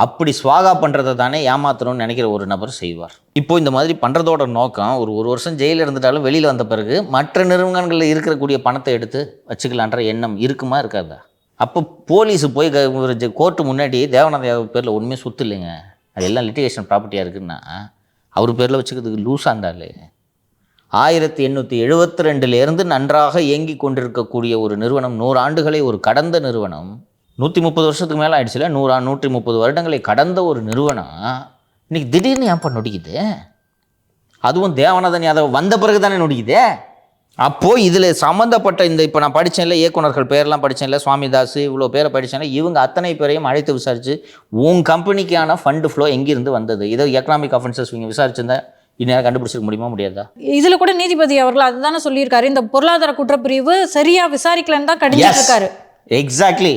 அப்படி ஸ்வாகா பண்ணுறதை தானே ஏமாத்தணும்னு நினைக்கிற ஒரு நபர் செய்வார். இப்போது இந்த மாதிரி பண்ணுறதோட நோக்கம் ஒரு வருஷம் ஜெயிலில் இருந்துட்டாலும் வெளியில் வந்த பிறகு மற்ற நிறுவனங்களில் இருக்கக்கூடிய பணத்தை எடுத்து வச்சுக்கலான்ற எண்ணம் இருக்குமா இருக்காதா? அப்போ போலீஸு போய் ஒரு கோர்ட்டு முன்னாடி தேவநாத யாதவ் பேரில் ஒன்றுமே சொத்து இல்லைங்க, அது எல்லாம் லிட்டிகேஷன் ப்ராப்பர்ட்டியாக இருக்குன்னா அவர் பேரில் வச்சுக்கிறதுக்கு லூஸாக இருந்தாலே 1872 நன்றாக இயங்கி கொண்டிருக்கக்கூடிய ஒரு நிறுவனம், 100 ஆண்டுகளை ஒரு கடந்த நிறுவனம், 130 வருஷத்துக்கு மேலே ஆயிடுச்சுல, 130 வருடங்களை கடந்த ஒரு நிறுவனம் இன்றைக்கி திடீர்னு ஏன் நொடிக்குது? அதுவும் தேவநாதன் யாதவ் வந்த பிறகு தானே நொடிக்குது. அப்போது இதில் சம்மந்தப்பட்ட இந்த இப்போ நான் படித்தேன்ல இயக்குனர்கள் பேரெல்லாம் படித்தேன்ல, சுவாமிதாஸ் இவ்வளோ பேரை படித்தேன்ல, இவங்க அத்தனை பேரையும் அழைத்து விசாரித்து உன் கம்பெனிக்கான ஃபண்டு ஃப்ளோ எங்கேருந்து வந்தது, இதை எக்கனாமிக் அஃபென்சஸ் இவங்க விசாரிச்சிருந்தா இன்னும் கண்டுபிடிச்சிருக்க முடியுமா முடியாதா? இதில் கூட நீதிபதி அவர்கள் அதுதானே சொல்லியிருக்காரு, இந்த பொருளாதார குற்றப்பிரிவு சரியாக விசாரிக்கலன்னு தான் கடிஞ்சிருக்காரு. எக்ஸாக்ட்லி.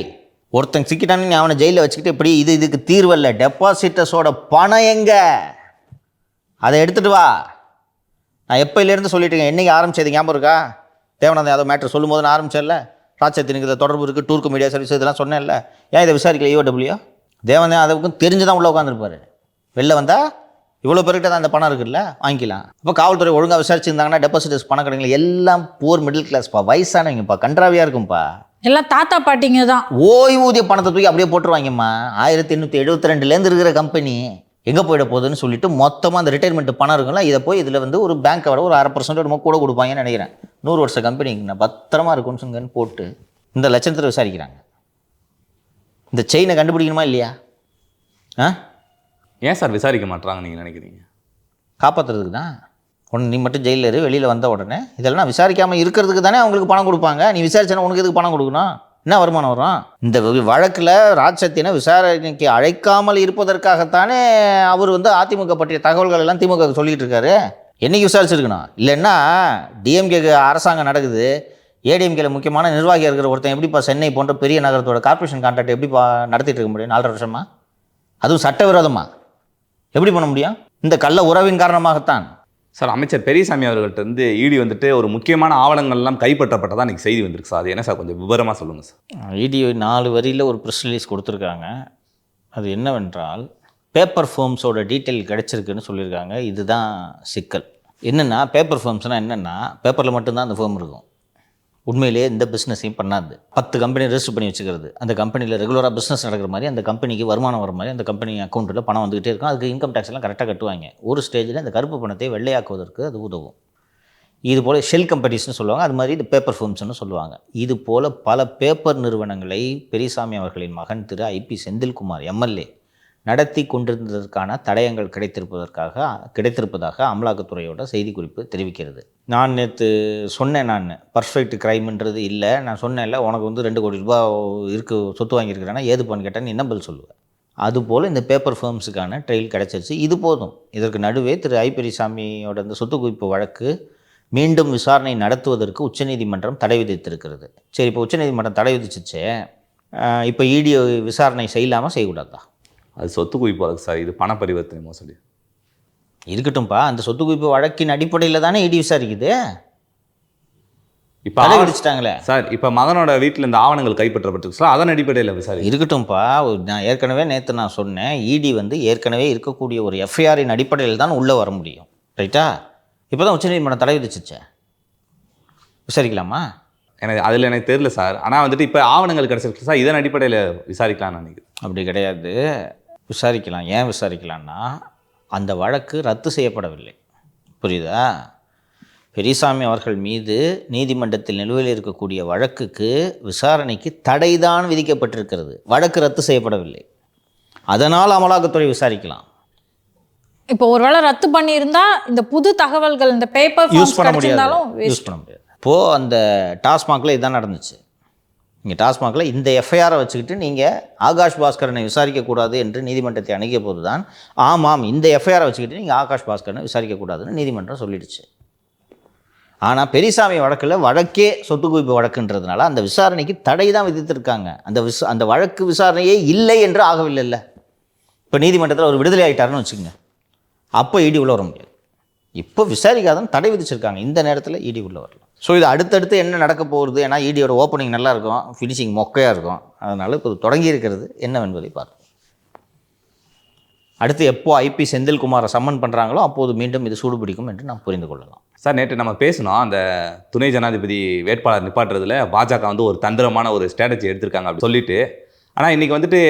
ஒருத்தன் சிக்கிட்டானு அவனை ஜெயிலில் வச்சுக்கிட்டு இப்படி இதுக்கு தீர்வல்ல, டெபாசிட்டர்ஸோட பணம் எங்க, அதை எடுத்துகிட்டு வா. நான் எப்போலேருந்து சொல்லிட்டேங்க, என்றைக்கு ஆரம்பிச்சது ஞாபகம் இருக்கா? தேவநாதன் யாதவ் மேட்ரு சொல்லும் போது நான் ஆரம்பிச்சேன்ல, ராஜ்சத்தினுக்கு இதை தொடர்பு இருக்குது, டூர்க்கு மீடியா சர்வீஸ் இதெல்லாம் சொன்னேன்ல. ஏன் இதை விசாரிக்கல EOW? தேவநாதன் யாதவுக்கும் தெரிஞ்சு தான் உள்ளே உட்காந்துருப்பார். வெளில வந்தால் இவ்வளோ பேர்கிட்ட தான் அந்த பணம் இருக்குல்ல, வாங்கிக்கலாம். அப்போ காவல்துறை ஒழுங்காக விசாரிச்சிருந்தாங்கன்னா டெபாசிட்டர்ஸ் பணம் கிடைக்கல. எல்லாம் போர் மிடில் கிளாஸ்ப்பா, வயசானவங்கப்பா, கன்றாவியாக இருக்கும்ப்பா, எல்லாம் தாத்தா பாட்டிங்க தான். ஓய்வூதிய பணத்தை தூக்கி அப்படியே போட்டுருவாங்கம்மா. 1872 இருக்கிற கம்பெனி எங்கே போயிட போகுதுன்னு சொல்லிட்டு மொத்தமாக அந்த ரிட்டைர்மெண்ட் பணம் இருக்குங்களா, இதை போய் இதில் வந்து ஒரு பேங்க்கை விட ஒரு 1/2% கூட கொடுப்பாங்கன்னு நினைக்கிறேன். 100 வருஷ கம்பெனிங்க பத்திரமா இருக்குன்னு சொல்லுங்கன்னு போட்டு இந்த லட்சத்தில் விசாரிக்கிறாங்க. இந்த செயினை கண்டுபிடிக்கணுமா இல்லையா? ஏன் சார் விசாரிக்க மாட்டாங்க நீங்கள் நினைக்கிறீங்க? காப்பாற்றுறதுக்கு தான். ஒன்று நீ மட்டும் ஜெயிலில் இரு, வெளியில் வந்த உடனே இதெல்லாம் விசாரிக்காமல் இருக்கிறதுக்கு தானே அவங்களுக்கு பணம் கொடுப்பாங்க. நீ விசாரிச்சா உனக்கு எதுக்கு பணம் கொடுக்கணும்? என்ன வருமானம் வரும்? இந்த வழக்கில் ராஜ்சத்தினை விசாரணைக்கு அழைக்காமல் இருப்பதற்காகத்தானே அவர் வந்து அதிமுக பற்றிய தகவல்கள் எல்லாம் திமுக சொல்லிகிட்டு இருக்காரு. என்றைக்கு விசாரிச்சிருக்கணும்? இல்லைன்னா டிஎம்கே அரசாங்கம் நடக்குது, ஏடிஎம்கேல முக்கியமான நிர்வாகியாக இருக்கிற ஒருத்தன் எப்படிப்பா சென்னை போன்ற பெரிய நகரத்தோட கார்ப்பரேஷன் கான்ட்ராக்ட் எப்படிப்பா நடத்திட்டு இருக்க முடியும் 4.5 வருஷமா? அதுவும் சட்டவிரோதமா எப்படி பண்ண முடியும்? இந்த கள்ள உறவின் காரணமாகத்தான். சார், அமைச்சர் பெரியசாமி அவர்கள்ட்ட இருந்து இடி வந்துட்டு ஒரு முக்கியமான ஆவணங்கள்லாம் கைப்பற்றப்பட்டதான் இன்றைக்கி செய்தி வந்திருக்கு சார். அது என்ன சார், கொஞ்சம் விவரமாக சொல்லுங்கள் சார். இடி 4 வரியில் ஒரு ப்ரெஸ் ரிலீஸ் கொடுத்துருக்காங்க. அது என்னவென்றால் பேப்பர் ஃபார்ம்ஸோட டீட்டெயில் கிடச்சிருக்குன்னு சொல்லியிருக்காங்க. இதுதான் சிக்கல். என்னென்னா பேப்பர் ஃபார்ம்ஸ்னால் என்னென்னா பேப்பரில் மட்டும்தான் அந்த ஃபார்ம் இருக்கும். உண்மையிலேயே இந்த பிஸ்னஸையும் பண்ணாது. 10 கம்பெனி ரெஜிஸ்டர் பண்ணி வச்சுக்கிறது, அந்த கம்பெனியில் ரெகுலராக பிஸ்னஸ் நடக்கிற மாதிரி, அந்த கம்பெனிக்கு வருமானம் வர மாதிரி அந்த கம்பெனி அக்கௌண்ட்டில் பணம் வந்துகிட்டே இருக்கும். அதுக்கு இன்கம் டேக்ஸ் எல்லாம் கரெக்டாக கட்டுவாங்க. ஒரு ஸ்டேஜில் இந்த கருப்பு பணத்தை வெள்ளையாக்குவதற்கு அது உதவும். இது போல் ஷெல் கம்பெனிஸ்னு சொல்லுவாங்க, அது மாதிரி இந்த பேப்பர் ஃபார்ம்ஸ்னு சொல்லுவாங்க. இது போல் பல பேப்பர் நிறுவனங்களை பெரியசாமி அவர்களின் மகன் திரு IP செந்தில்குமார் MLA நடத்தி கொண்டிருந்ததற்கான தடயங்கள் கிடைத்திருப்பதாக அமலாக்கத்துறையோட செய்திக்குறிப்பு தெரிவிக்கிறது. நான் நேற்று சொன்னேன், நான் பர்ஃபெக்ட் க்ரைம்ன்றது இல்லை, நான் சொன்னேன்ல உனக்கு வந்து 2 கோடி ரூபாய் இருக்குது சொத்து வாங்கியிருக்கிறேன்னா ஏதுப்பான்னு கேட்டால் நீ என்ன பதில் சொல்லுவேன்? அதுபோல் இந்த பேப்பர் ஃபார்ம்ஸுக்கான ட்ரெயில் கிடச்சிருச்சு. இது போதும். இதற்கு நடுவே திரு பெரியசாமியோட இந்த சொத்து குவிப்பு வழக்கு மீண்டும் விசாரணை நடத்துவதற்கு உச்சநீதிமன்றம் தடை விதித்திருக்கிறது. சரி, இப்போ உச்சநீதிமன்றம் தடை விதிச்சிச்சு, இப்போ இடி விசாரணை செய்யலாமா செய்யக்கூடாதா? அது சொத்து குவிப்பு வழக்கு சார், இது பண பரிவர்த்தனை மோசடி. இருக்கட்டும்ப்பா, அந்த சொத்து குவிப்பு வழக்கின் அடிப்படையில் தானே இடி விசாரிக்குது. இப்போ தடை விதிச்சிட்டாங்களே சார் இப்போ மகனோட வீட்டில் இந்த ஆவணங்கள் கைப்பற்றப்பட்டிருக்கு சார், அதன் அடிப்படையில் விசாரி இருக்கட்டும்ப்பா. நான் ஏற்கனவே நேற்று நான் சொன்னேன், இடி வந்து ஏற்கனவே இருக்கக்கூடிய ஒரு எஃப்ஐஆரின் அடிப்படையில் தான் உள்ளே வர முடியும். ரைட்டா? இப்போ தான் உச்சநீதிமன்றம் தடை விதிச்சிச்சே, விசாரிக்கலாமா? எனக்கு தெரியல சார். ஆனால் வந்துட்டு இப்போ ஆவணங்கள் கிடச்சிருக்கு சார், இதன் அடிப்படையில் விசாரிக்கலாம்னு நினைக்கிறேன். அப்படி கிடையாது, விசாரிக்கலாம். ஏன் விசாரிக்கலாம்னா அந்த வழக்கு ரத்து செய்யப்படவில்லை. புரியுதா? பெரியசாமி அவர்கள் மீது நீதிமன்றத்தில் நிலுவையில் இருக்கக்கூடிய வழக்குக்கு விசாரணைக்கு தடைதான் விதிக்கப்பட்டிருக்கிறது. வழக்கு ரத்து செய்யப்படவில்லை. அதனால் அமலாக்கத்துறை விசாரிக்கலாம். இப்போ ஒருவேளை ரத்து பண்ணியிருந்தா இந்த புது தகவல்கள் இந்த பேப்பர் யூஸ் பண்ண முடியாது. யூஸ் யூஸ் பண்ண முடியாது. இப்போது அந்த டாஸ்மாகில் இதுதான் நடந்துச்சு. இங்கே டாஸ்மாகில் இந்த எஃப்ஐஆரை வச்சுக்கிட்டு நீங்கள் ஆகாஷ் பாஸ்கரனை விசாரிக்கக்கூடாது என்று நீதிமன்றத்தை அணுகிய போது தான், ஆமாம் இந்த எஃப்ஐஆரை வச்சுக்கிட்டு நீங்கள் ஆகாஷ் பாஸ்கரனை விசாரிக்கக்கூடாதுன்னு நீதிமன்றம் சொல்லிடுச்சு. ஆனால் பெரியசாமி வழக்கில் வழக்கே சொத்து குவிப்பு வழக்குன்றதுனால அந்த விசாரணைக்கு தடை தான் விதித்திருக்காங்க. அந்த வழக்கு விசாரணையே இல்லை என்று ஆகவில்லைல்ல. இப்போ நீதிமன்றத்தில் ஒரு விடுதலை ஆகிட்டாருன்னு வச்சுக்கோங்க, அப்போ இடி உள்ள வர முடியாது. இப்போ விசாரிக்காதான் தடை விதிச்சிருக்காங்க. இந்த நேரத்தில் இடி உள்ள வரலாம். ஸோ இது அடுத்தடுத்து என்ன நடக்க போகிறது? ஏன்னா இடியோட ஓப்பனிங் நல்லா இருக்கும், ஃபினிஷிங் மொக்கையாக இருக்கும். அதனால் இப்போ தொடங்கி இருக்கிறது என்னவென்பதை பார்ப்போம். அடுத்து எப்போ ஐபி செந்தில்குமாரை சம்மன் பண்ணுறாங்களோ அப்போது மீண்டும் இது சூடுபிடிக்கும் என்று நாம் புரிந்து கொள்ளலாம். சார், நேற்று நம்ம பேசினோம், அந்த துணை ஜனாதிபதி வேட்பாளர் நிப்பாட்டுறதுல பாஜக வந்து ஒரு தந்திரமான ஒரு ஸ்ட்ராட்டஜி எடுத்திருக்காங்க அப்படி சொல்லிட்டு. ஆனால் இன்றைக்கி வந்துட்டு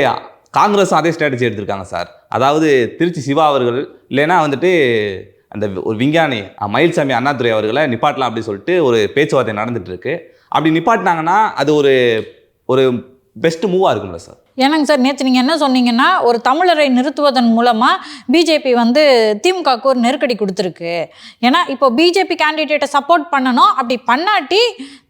காங்கிரஸும் அதே ஸ்ட்ராட்டஜி எடுத்திருக்காங்க சார். அதாவது திருச்சி சிவா அவர்கள் இல்லைன்னா வந்துட்டு அந்த ஒரு விஞ்ஞானி மயில்சாமி அண்ணாதுரை அவர்களை நிப்பாட்டலாம் அப்படின்னு சொல்லிட்டு ஒரு பேச்சுவார்த்தை நடந்துட்டு இருக்கு. அப்படி நிப்பாட்டினாங்கன்னா அது ஒரு பெஸ்ட் மூவாக இருக்கும்ல சார்? ஏன்னாங்க சார், நேற்று நீங்கள் என்ன சொன்னீங்கன்னா, ஒரு தமிழரை நிறுத்துவதன் மூலமாக பிஜேபி வந்து திமுகவுக்கு ஒரு நெருக்கடி கொடுத்துருக்கு. ஏன்னா இப்போ பிஜேபி கேண்டிடேட்டை சப்போர்ட் பண்ணணும், அப்படி பண்ணாட்டி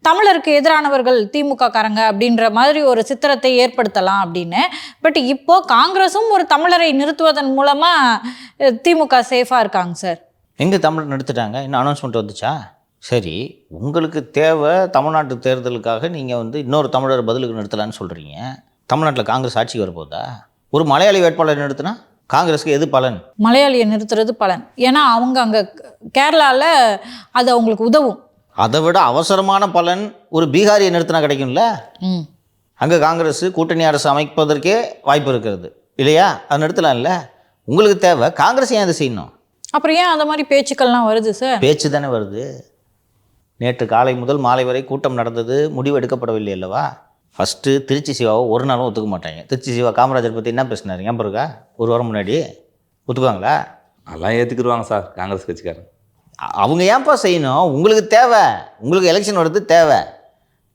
தமிழருக்கு எதிரானவர்கள் திமுக காரங்க அப்படின்ற மாதிரி ஒரு சித்திரத்தை ஏற்படுத்தலாம் அப்படின்னு. பட் இப்போது காங்கிரஸும் ஒரு தமிழரை நிறுத்துவதன் மூலமாக திமுக சேஃபாக இருக்காங்க சார். எங்கே தமிழர் நிறுத்திட்டாங்க? இன்னும் அனௌன்ஸ்மெண்ட் வந்துச்சா? சரி, உங்களுக்கு தேவை தமிழ்நாட்டு தேர்தலுக்காக நீங்கள் வந்து இன்னொரு தமிழர் பதிலுக்கு நிறுத்தலான்னு சொல்கிறீங்க. தமிழ்நாட்டில் காங்கிரஸ் ஆட்சிக்கு வரப்போதா? ஒரு மலையாளி வேட்பாளர் நிறுத்தினா காங்கிரஸுக்கு எது பலன்? மலையாளியை நிறுத்துறது பலன். ஏன்னா அவங்க அங்கே கேரளாவில் அது அவங்களுக்கு உதவும். அதை விட அவசரமான பலன் ஒரு பீகாரியை நிறுத்தினா கிடைக்கும்ல. அங்கே காங்கிரஸ் கூட்டணி அரசு அமைப்பதற்கே வாய்ப்பு இருக்கிறது இல்லையா? அது நிறுத்தலாம்ல. உங்களுக்கு தேவை காங்கிரஸ், ஏன் அதை செய்யணும்? அப்புறம் ஏன் அந்த மாதிரி பேச்சுக்கள்லாம் வருது சார்? பேச்சு தானே வருது. நேற்று காலை முதல் மாலை வரை கூட்டம் நடந்தது, முடிவு எடுக்கப்படவில்லை அல்லவா? ஃபஸ்ட்டு திருச்சி சிவாவை ஒரு நாளும் ஒத்துக்க மாட்டாங்க. திருச்சி சிவா காமராஜர் பற்றி என்ன பேசினார் ஞாபகம் இருக்கா? ஒரு வாரம் முன்னாடி. ஒத்துக்குவாங்களா? அதெல்லாம் ஏற்றுக்குருவாங்க சார் காங்கிரஸ் கட்சிக்காரன். அவங்க ஏன்ப்பா செய்யணும்? உங்களுக்கு தேவை, உங்களுக்கு எலெக்ஷன் வருது தேவை.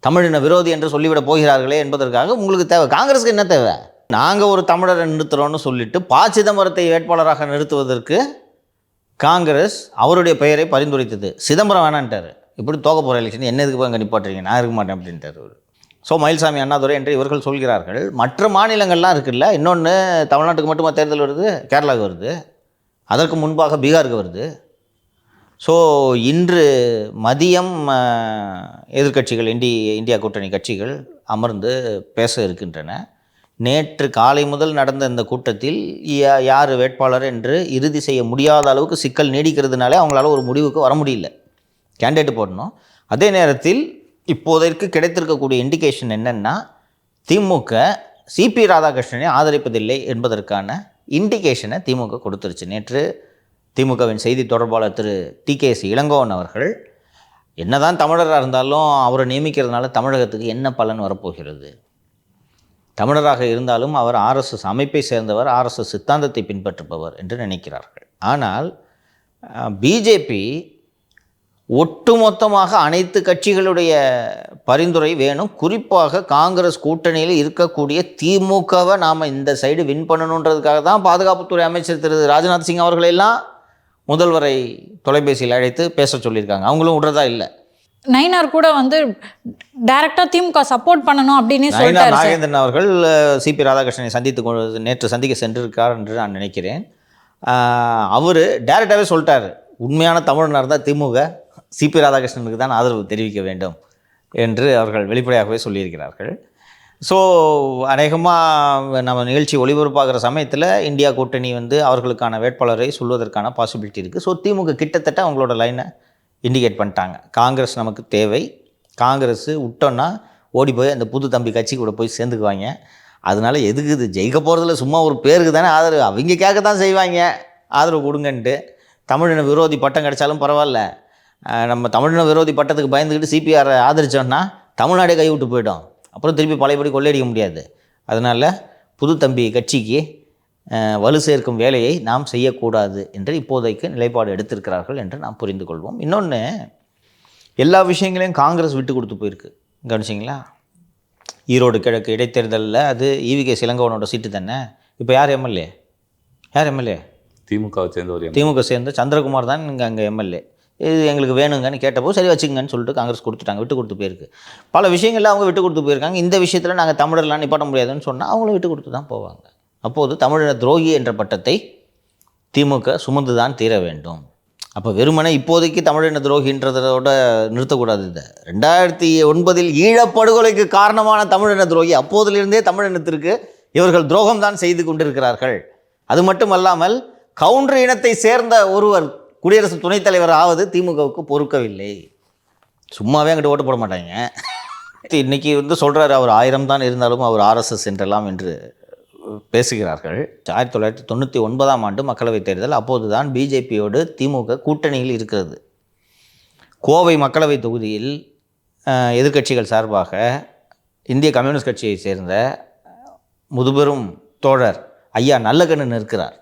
தமிழின விரோதி என்று சொல்லிவிட போகிறார்களே என்பதற்காக உங்களுக்கு தேவை. காங்கிரஸுக்கு என்ன தேவை? நாங்கள் ஒரு தமிழரை நிறுத்துகிறோன்னு சொல்லிட்டு ப. சிதம்பரத்தை வேட்பாளராக நிறுத்துவதற்கு காங்கிரஸ் அவருடைய பெயரை பரிந்துரைத்தது. சிதம்பரம் வேணான்ட்டார். இப்படி தோக்க போகிற எலெக்ஷன் என்ன எதுக்கு அங்கே நிப்பாட்டுறீங்க, நான் இருக்க மாட்டேன் அப்படின்ட்டார் அவர். ஸோ மயில்சாமி அண்ணாதுரை என்று இவர்கள் சொல்கிறார்கள். மற்ற மாநிலங்கள்லாம் இருக்குல்ல. இன்னொன்று, தமிழ்நாட்டுக்கு மட்டுமா தேர்தல் வருது? கேரளாவுக்கு வருது, அதற்கு முன்பாக பீகாருக்கு வருது. ஸோ இன்று மதியம் எதிர்க்கட்சிகள், இந்தியா கூட்டணி கட்சிகள் அமர்ந்து பேச இருக்கின்றன. நேற்று காலை முதல் நடந்த இந்த கூட்டத்தில் யார் வேட்பாளர் என்று இறுதி செய்ய முடியாத அளவுக்கு சிக்கல் நீடிக்கிறதுனாலே அவங்களால ஒரு முடிவுக்கு வர முடியல. கேண்டிடேட் போடணும். அதே நேரத்தில் இப்போதைக்கு கிடைத்திருக்கக்கூடிய இண்டிகேஷன் என்னென்னா, திமுக சிபி ராதாகிருஷ்ணனை ஆதரிப்பதில்லை என்பதற்கான இண்டிகேஷனை திமுக கொடுத்துருச்சு. நேற்று திமுகவின் செய்தி தொடர்பாளர் திரு TKS இளங்கோவன் அவர்கள், என்னதான் தமிழராக இருந்தாலும் அவரை நியமிக்கிறதுனால தமிழகத்துக்கு என்ன பலன் வரப்போகிறது? தமிழராக இருந்தாலும் அவர் RSS அமைப்பை சேர்ந்தவர், RSS சித்தாந்தத்தை பின்பற்றுபவர் என்று நினைக்கிறார்கள். ஆனால் பிஜேபி ஒட்டுமொத்தமாக அனைத்து கட்சிகளுடைய பரிந்துரை வேணும். குறிப்பாக காங்கிரஸ் கூட்டணியில் இருக்கக்கூடிய திமுகவை நாம் இந்த சைடு வின் பண்ணணுன்றதுக்காக தான் பாதுகாப்புத்துறை அமைச்சர் திரு ராஜ்நாத் சிங் அவர்களெல்லாம் முதல்வரை தொலைபேசியில் அழைத்து பேச சொல்லியிருக்காங்க. அவங்களும் விடுறதா இல்லை. நயினார் கூட வந்து டைரக்டாக திமுக சப்போர்ட் பண்ணணும் அப்படின்னு சொல்லிட்டாரு. நாகேந்திரன் அவர்கள் சிபி ராதாகிருஷ்ணனை நேற்று சந்திக்க சென்றிருக்கார் என்று நான் நினைக்கிறேன். அவர் டைரெக்டாகவே சொல்லிட்டார், உண்மையான தமிழனாக இருந்தால் திமுக சிபி ராதாகிருஷ்ணனுக்கு தான் ஆதரவு தெரிவிக்க வேண்டும் என்று அவர்கள் வெளிப்படையாகவே சொல்லியிருக்கிறார்கள். ஸோ அநேகமாக நம்ம நிகழ்ச்சி ஒளிபரப்பாகிற சமயத்தில் இந்தியா கூட்டணி வந்து அவர்களுக்கான வேட்பாளரை சொல்வதற்கான பாசிபிலிட்டி இருக்குது. ஸோ திமுக கிட்டத்தட்ட அவங்களோட லைனை இண்டிகேட் பண்ணிட்டாங்க. காங்கிரஸ் நமக்கு தேவை, காங்கிரஸ் விட்டோன்னா ஓடி போய் அந்த புது தம்பி கட்சி கூட போய் சேர்ந்துக்குவாங்க. அதனால எதுக்கு இது ஜெயிக்க போகிறதுல சும்மா ஒரு பேருக்கு தானே ஆதரவு, அவங்க கேட்க தான் செய்வாங்க ஆதரவு கொடுங்கன்ட்டு. தமிழின விரோதி பட்டம் கிடைச்சாலும் பரவாயில்ல, நம்ம தமிழின விரோதி பட்டத்துக்கு பயந்துக்கிட்டு சிபிஆர் ஆதரித்தோன்னா தமிழ்நாடே கைவிட்டு போயிடும், அப்புறம் திருப்பி பழையபடி கொள்ளையடிக்க முடியாது. அதனால் புது தம்பி கட்சிக்கு வலு சேர்க்கும் வேலையை நாம் செய்யக்கூடாது என்று இப்போதைக்கு நிலைப்பாடு எடுத்திருக்கிறார்கள் என்று நாம் புரிந்து கொள்வோம். இன்னொன்று, எல்லா விஷயங்களையும் காங்கிரஸ் விட்டு கொடுத்து போயிருக்கு, கவனிச்சிங்களா? ஈரோடு கிழக்கு இடைத்தேர்தலில் அது ஈவிகே இளங்கோவனோட சீட்டு தானே. இப்போ யார் எம்எல்ஏ? திமுகவை சேர்ந்த ஒரு திமுக சேர்ந்த சந்திரகுமார் தான் இங்கே அங்கே எம்எல்ஏ. இது எங்களுக்கு வேணுங்கன்னு கேட்டப்போ சரி வச்சுங்கன்னு சொல்லிட்டு காங்கிரஸ் கொடுத்துட்டாங்க, விட்டு கொடுத்து போயிருக்கு. பல விஷயங்களில் அவங்க விட்டு கொடுத்து போயிருக்காங்க. இந்த விஷயத்தில் நாங்கள் தமிழர்லாம் நிப்பாட்ட முடியாதுன்னு சொன்னால் அவங்களும் விட்டு கொடுத்து தான் போவாங்க. அப்போது தமிழின துரோகி என்ற பட்டத்தை திமுக சுமந்து தான் தீர வேண்டும். அப்போ வெறுமனே இப்போதைக்கு தமிழின துரோகின்றதோட நிறுத்தக்கூடாது. இதை 2009 ஈழப்படுகொலைக்கு காரணமான தமிழின துரோகி, அப்போதிலிருந்தே தமிழினத்திற்கு இவர்கள் துரோகம்தான் செய்து கொண்டிருக்கிறார்கள். அது மட்டுமல்லாமல் கவுண்டர் இனத்தை சேர்ந்த ஒருவர் குடியரசு துணைத் தலைவர் ஆவது திமுகவுக்கு பொறுக்கவில்லை. சும்மாவே அங்கிட்ட ஓட்டு போட மாட்டாங்க. இன்றைக்கி சொல்கிறாரு அவர் 1000 தான் இருந்தாலும் அவர் ஆர்எஸ்எஸ் என்றெல்லாம் என்று பேசுகிறார்கள். 1999ஆம் ஆண்டு மக்களவைத் தேர்தல், அப்போது தான் பிஜேபியோடு திமுக கூட்டணியில் இருக்கிறது. கோவை மக்களவை தொகுதியில் எதிர்க்கட்சிகள் சார்பாக இந்திய கம்யூனிஸ்ட் கட்சியை சேர்ந்த முதுபெரும் தோழர் ஐயா நல்லக்கண்ணு நிற்கிறார்.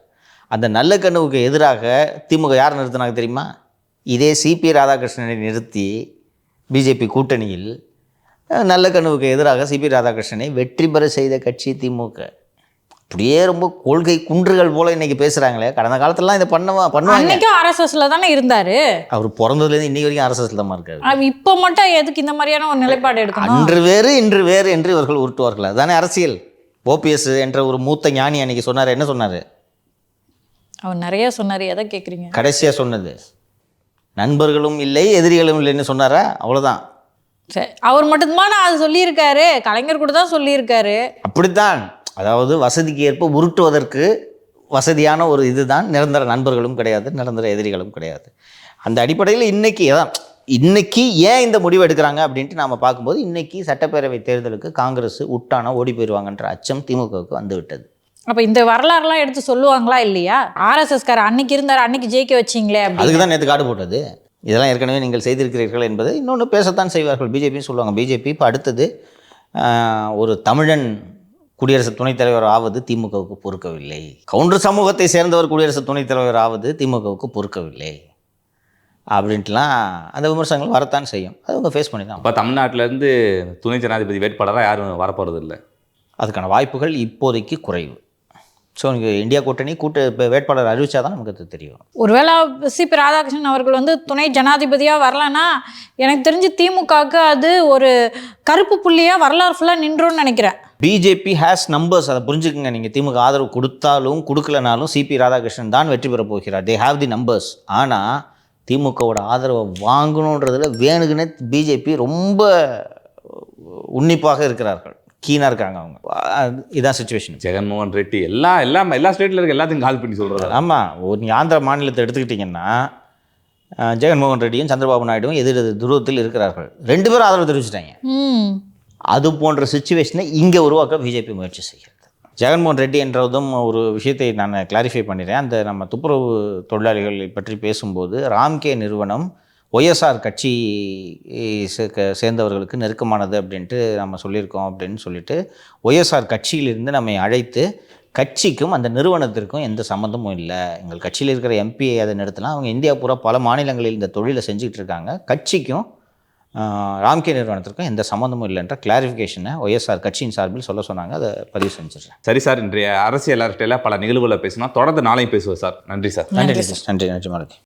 அந்த நல்லக்கண்ணுவுக்கு எதிராக திமுக யார் நிறுத்தினாங்க தெரியுமா? இதே சிபி ராதாகிருஷ்ணனை நிறுத்தி பிஜேபி கூட்டணியில் நல்லக்கண்ணுவுக்கு எதிராக சிபி ராதாகிருஷ்ணனை வெற்றி பெற செய்த கட்சி திமுக. அப்படியே ரொம்ப கொள்கை குன்றுகள் போல இன்னைக்கு பேசுகிறாங்களே. கடந்த காலத்துலலாம் இதை பண்ணுவாங்க. அன்னைக்கும் ஆர்எஸ்எஸ்ல தானே இருந்தாரு அவர், பிறந்ததுலேருந்து இன்னைக்கு வரைக்கும் ஆர்எஸ்எஸ்ல தான் இருக்காரு. இப்போ மட்டும் எதுக்கு இந்த மாதிரியான ஒரு நிலைப்பாடு எடுக்கணும்? அன்று வேறு இன்று வேறு என்று இவர்கள் உருட்டுவார்கள். அதுதானே அரசியல். ஓபிஎஸ் என்ற ஒரு மூத்த ஞானி அன்னைக்கு சொன்னார். என்ன சொன்னார்? அவர் நிறைய சொன்னார். எதை கேட்குறீங்க? கடைசியாக சொன்னது நண்பர்களும் இல்லை எதிரிகளும் இல்லைன்னு சொன்னாரா? அவ்வளோதான். சரி, அவர் மட்டும்தான் அது சொல்லியிருக்காரு, கலைஞர் கூட தான் சொல்லியிருக்காரு. அப்படித்தான். அதாவது வசதிக்கு ஏற்ப உருட்டுவதற்கு வசதியான ஒரு இதுதான். நிரந்தர நண்பர்களும் கிடையாது, நிரந்தர எதிரிகளும் கிடையாது. அந்த அடிப்படையில் இன்னைக்கு ஏன் இந்த முடிவு எடுக்கிறாங்க அப்படின்ட்டு நாம் பார்க்கும்போது, இன்னைக்கு சட்டப்பேரவை தேர்தலுக்கு காங்கிரஸ் விட்டானா ஓடி போயிடுவாங்கன்ற அச்சம் திமுகவுக்கு வந்து விட்டது. அப்போ இந்த வரலாறுலாம் எடுத்து சொல்லுவாங்களா இல்லையா? ஆர்எஸ்எஸ்கார் அன்னைக்கு இருந்தார், அன்னைக்கு ஜெயிக்க வச்சிங்களே, அதுக்கு தான் நேற்று காடு போட்டது. இதெல்லாம் ஏற்கனவே நீங்கள் செய்திருக்கிறீர்கள் என்பது இன்னொன்று பேசத்தான் செய்வார்கள். பிஜேபின்னு சொல்லுவாங்க. பிஜேபி இப்போ அடுத்தது ஒரு தமிழன் குடியரசு துணைத் தலைவர் ஆவது திமுகவுக்கு பொறுக்கவில்லை, கவுண்டர் சமூகத்தை சேர்ந்தவர் குடியரசு துணைத் தலைவர் ஆவது திமுகவுக்கு பொறுக்கவில்லை அப்படின்ட்டுலாம் அந்த விமர்சனங்கள் வரத்தான் செய்யும். அது அவங்க ஃபேஸ் பண்ணி தான். இப்போ தமிழ்நாட்டிலேருந்து துணை ஜனாதிபதி வேட்பாளராக யாரும் வரப்போகிறது இல்லை. அதுக்கான வாய்ப்புகள் இப்போதைக்கு குறைவு. ஸோ இங்கே இந்தியா கூட்டணி வேட்பாளர் அறிவிச்சா தான் நமக்கு அது தெரியும். ஒருவேளை சிபி ராதாகிருஷ்ணன் அவர்கள் துணை ஜனாதிபதியாக வரலன்னா எனக்கு தெரிஞ்சு திமுகவுக்கு அது ஒரு கருப்பு புள்ளியாக வரலாறு ஃபுல்லாக நின்றுன்னு நினைக்கிறேன். பிஜேபி ஹேஸ் நம்பர்ஸ், அதை புரிஞ்சுக்குங்க. நீங்கள் திமுக ஆதரவு கொடுத்தாலும் கொடுக்கலனாலும் சிபி ராதாகிருஷ்ணன் தான் வெற்றி பெற போகிறார். They have the numbers. ஆனால் திமுகவோட ஆதரவை வாங்கணுன்றதுல வேணுக்குன்னு பிஜேபி ரொம்ப உன்னிப்பாக இருக்கிறார்கள், கீனாக இருக்காங்க அவங்க. இதான் சுச்சுவேஷன். ஜெகன்மோகன் ரெட்டி எல்லா ஸ்டேட்டில் இருக்க எல்லாத்தையும் கால் பண்ணி சொல்கிறாரு. ஆமாம், நீங்கள் ஆந்திர மாநிலத்தை எடுத்துக்கிட்டிங்கன்னா ஜெகன்மோகன் ரெட்டியும் சந்திரபாபு நாயுடுவும் எதிர் துருவத்தில் இருக்கிறார்கள். 2 பேரும் ஆதரவு தெரிவிச்சிட்டாங்க. அது போன்ற சுச்சுவேஷனை இங்கே உருவாக்க பிஜேபி முயற்சி செய்கிறது. ஜெகன்மோகன் ரெட்டி என்றதும் ஒரு விஷயத்தை நான் கிளாரிஃபை பண்ணிடுறேன். அந்த நம்ம துப்புரவு தொழிலாளிகளை பற்றி பேசும்போது ராம்கே நிறுவனம் ஒய்எஸ்ஆர் கட்சி சேர்ந்தவர்களுக்கு நெருக்கமானது அப்படின்ட்டு நம்ம சொல்லியிருக்கோம் அப்படின்னு சொல்லிட்டு ஒய்எஸ்ஆர் கட்சியிலிருந்து நம்மை அழைத்து, கட்சிக்கும் அந்த நிறுவனத்திற்கும் எந்த சம்மந்தமும் இல்லை, எங்கள் கட்சியில் இருக்கிற எம்பியை அதை நிறுத்தலாம், அவங்க இந்தியா பூரா பல மாநிலங்களில் இந்த தொழிலை செஞ்சுக்கிட்டு இருக்காங்க, கட்சிக்கும் ராம்கே நிறுவனத்திற்கும் எந்த சம்மந்தமும் இல்லைன்ற கிளாரிஃபிகேஷனை ஒய்எஸ்ஆர் கட்சியின் சார்பில் சொல்ல சொன்னாங்க. அதை பதிவு செஞ்சிடறேன். சரி சார், இன்றைய அரசியல் அரட்டையில் பல நிகழ்வுகளை பேசினா தொடர்ந்து நாளையும் பேசுவோம் சார். நன்றி சார். நன்றி மாலதி.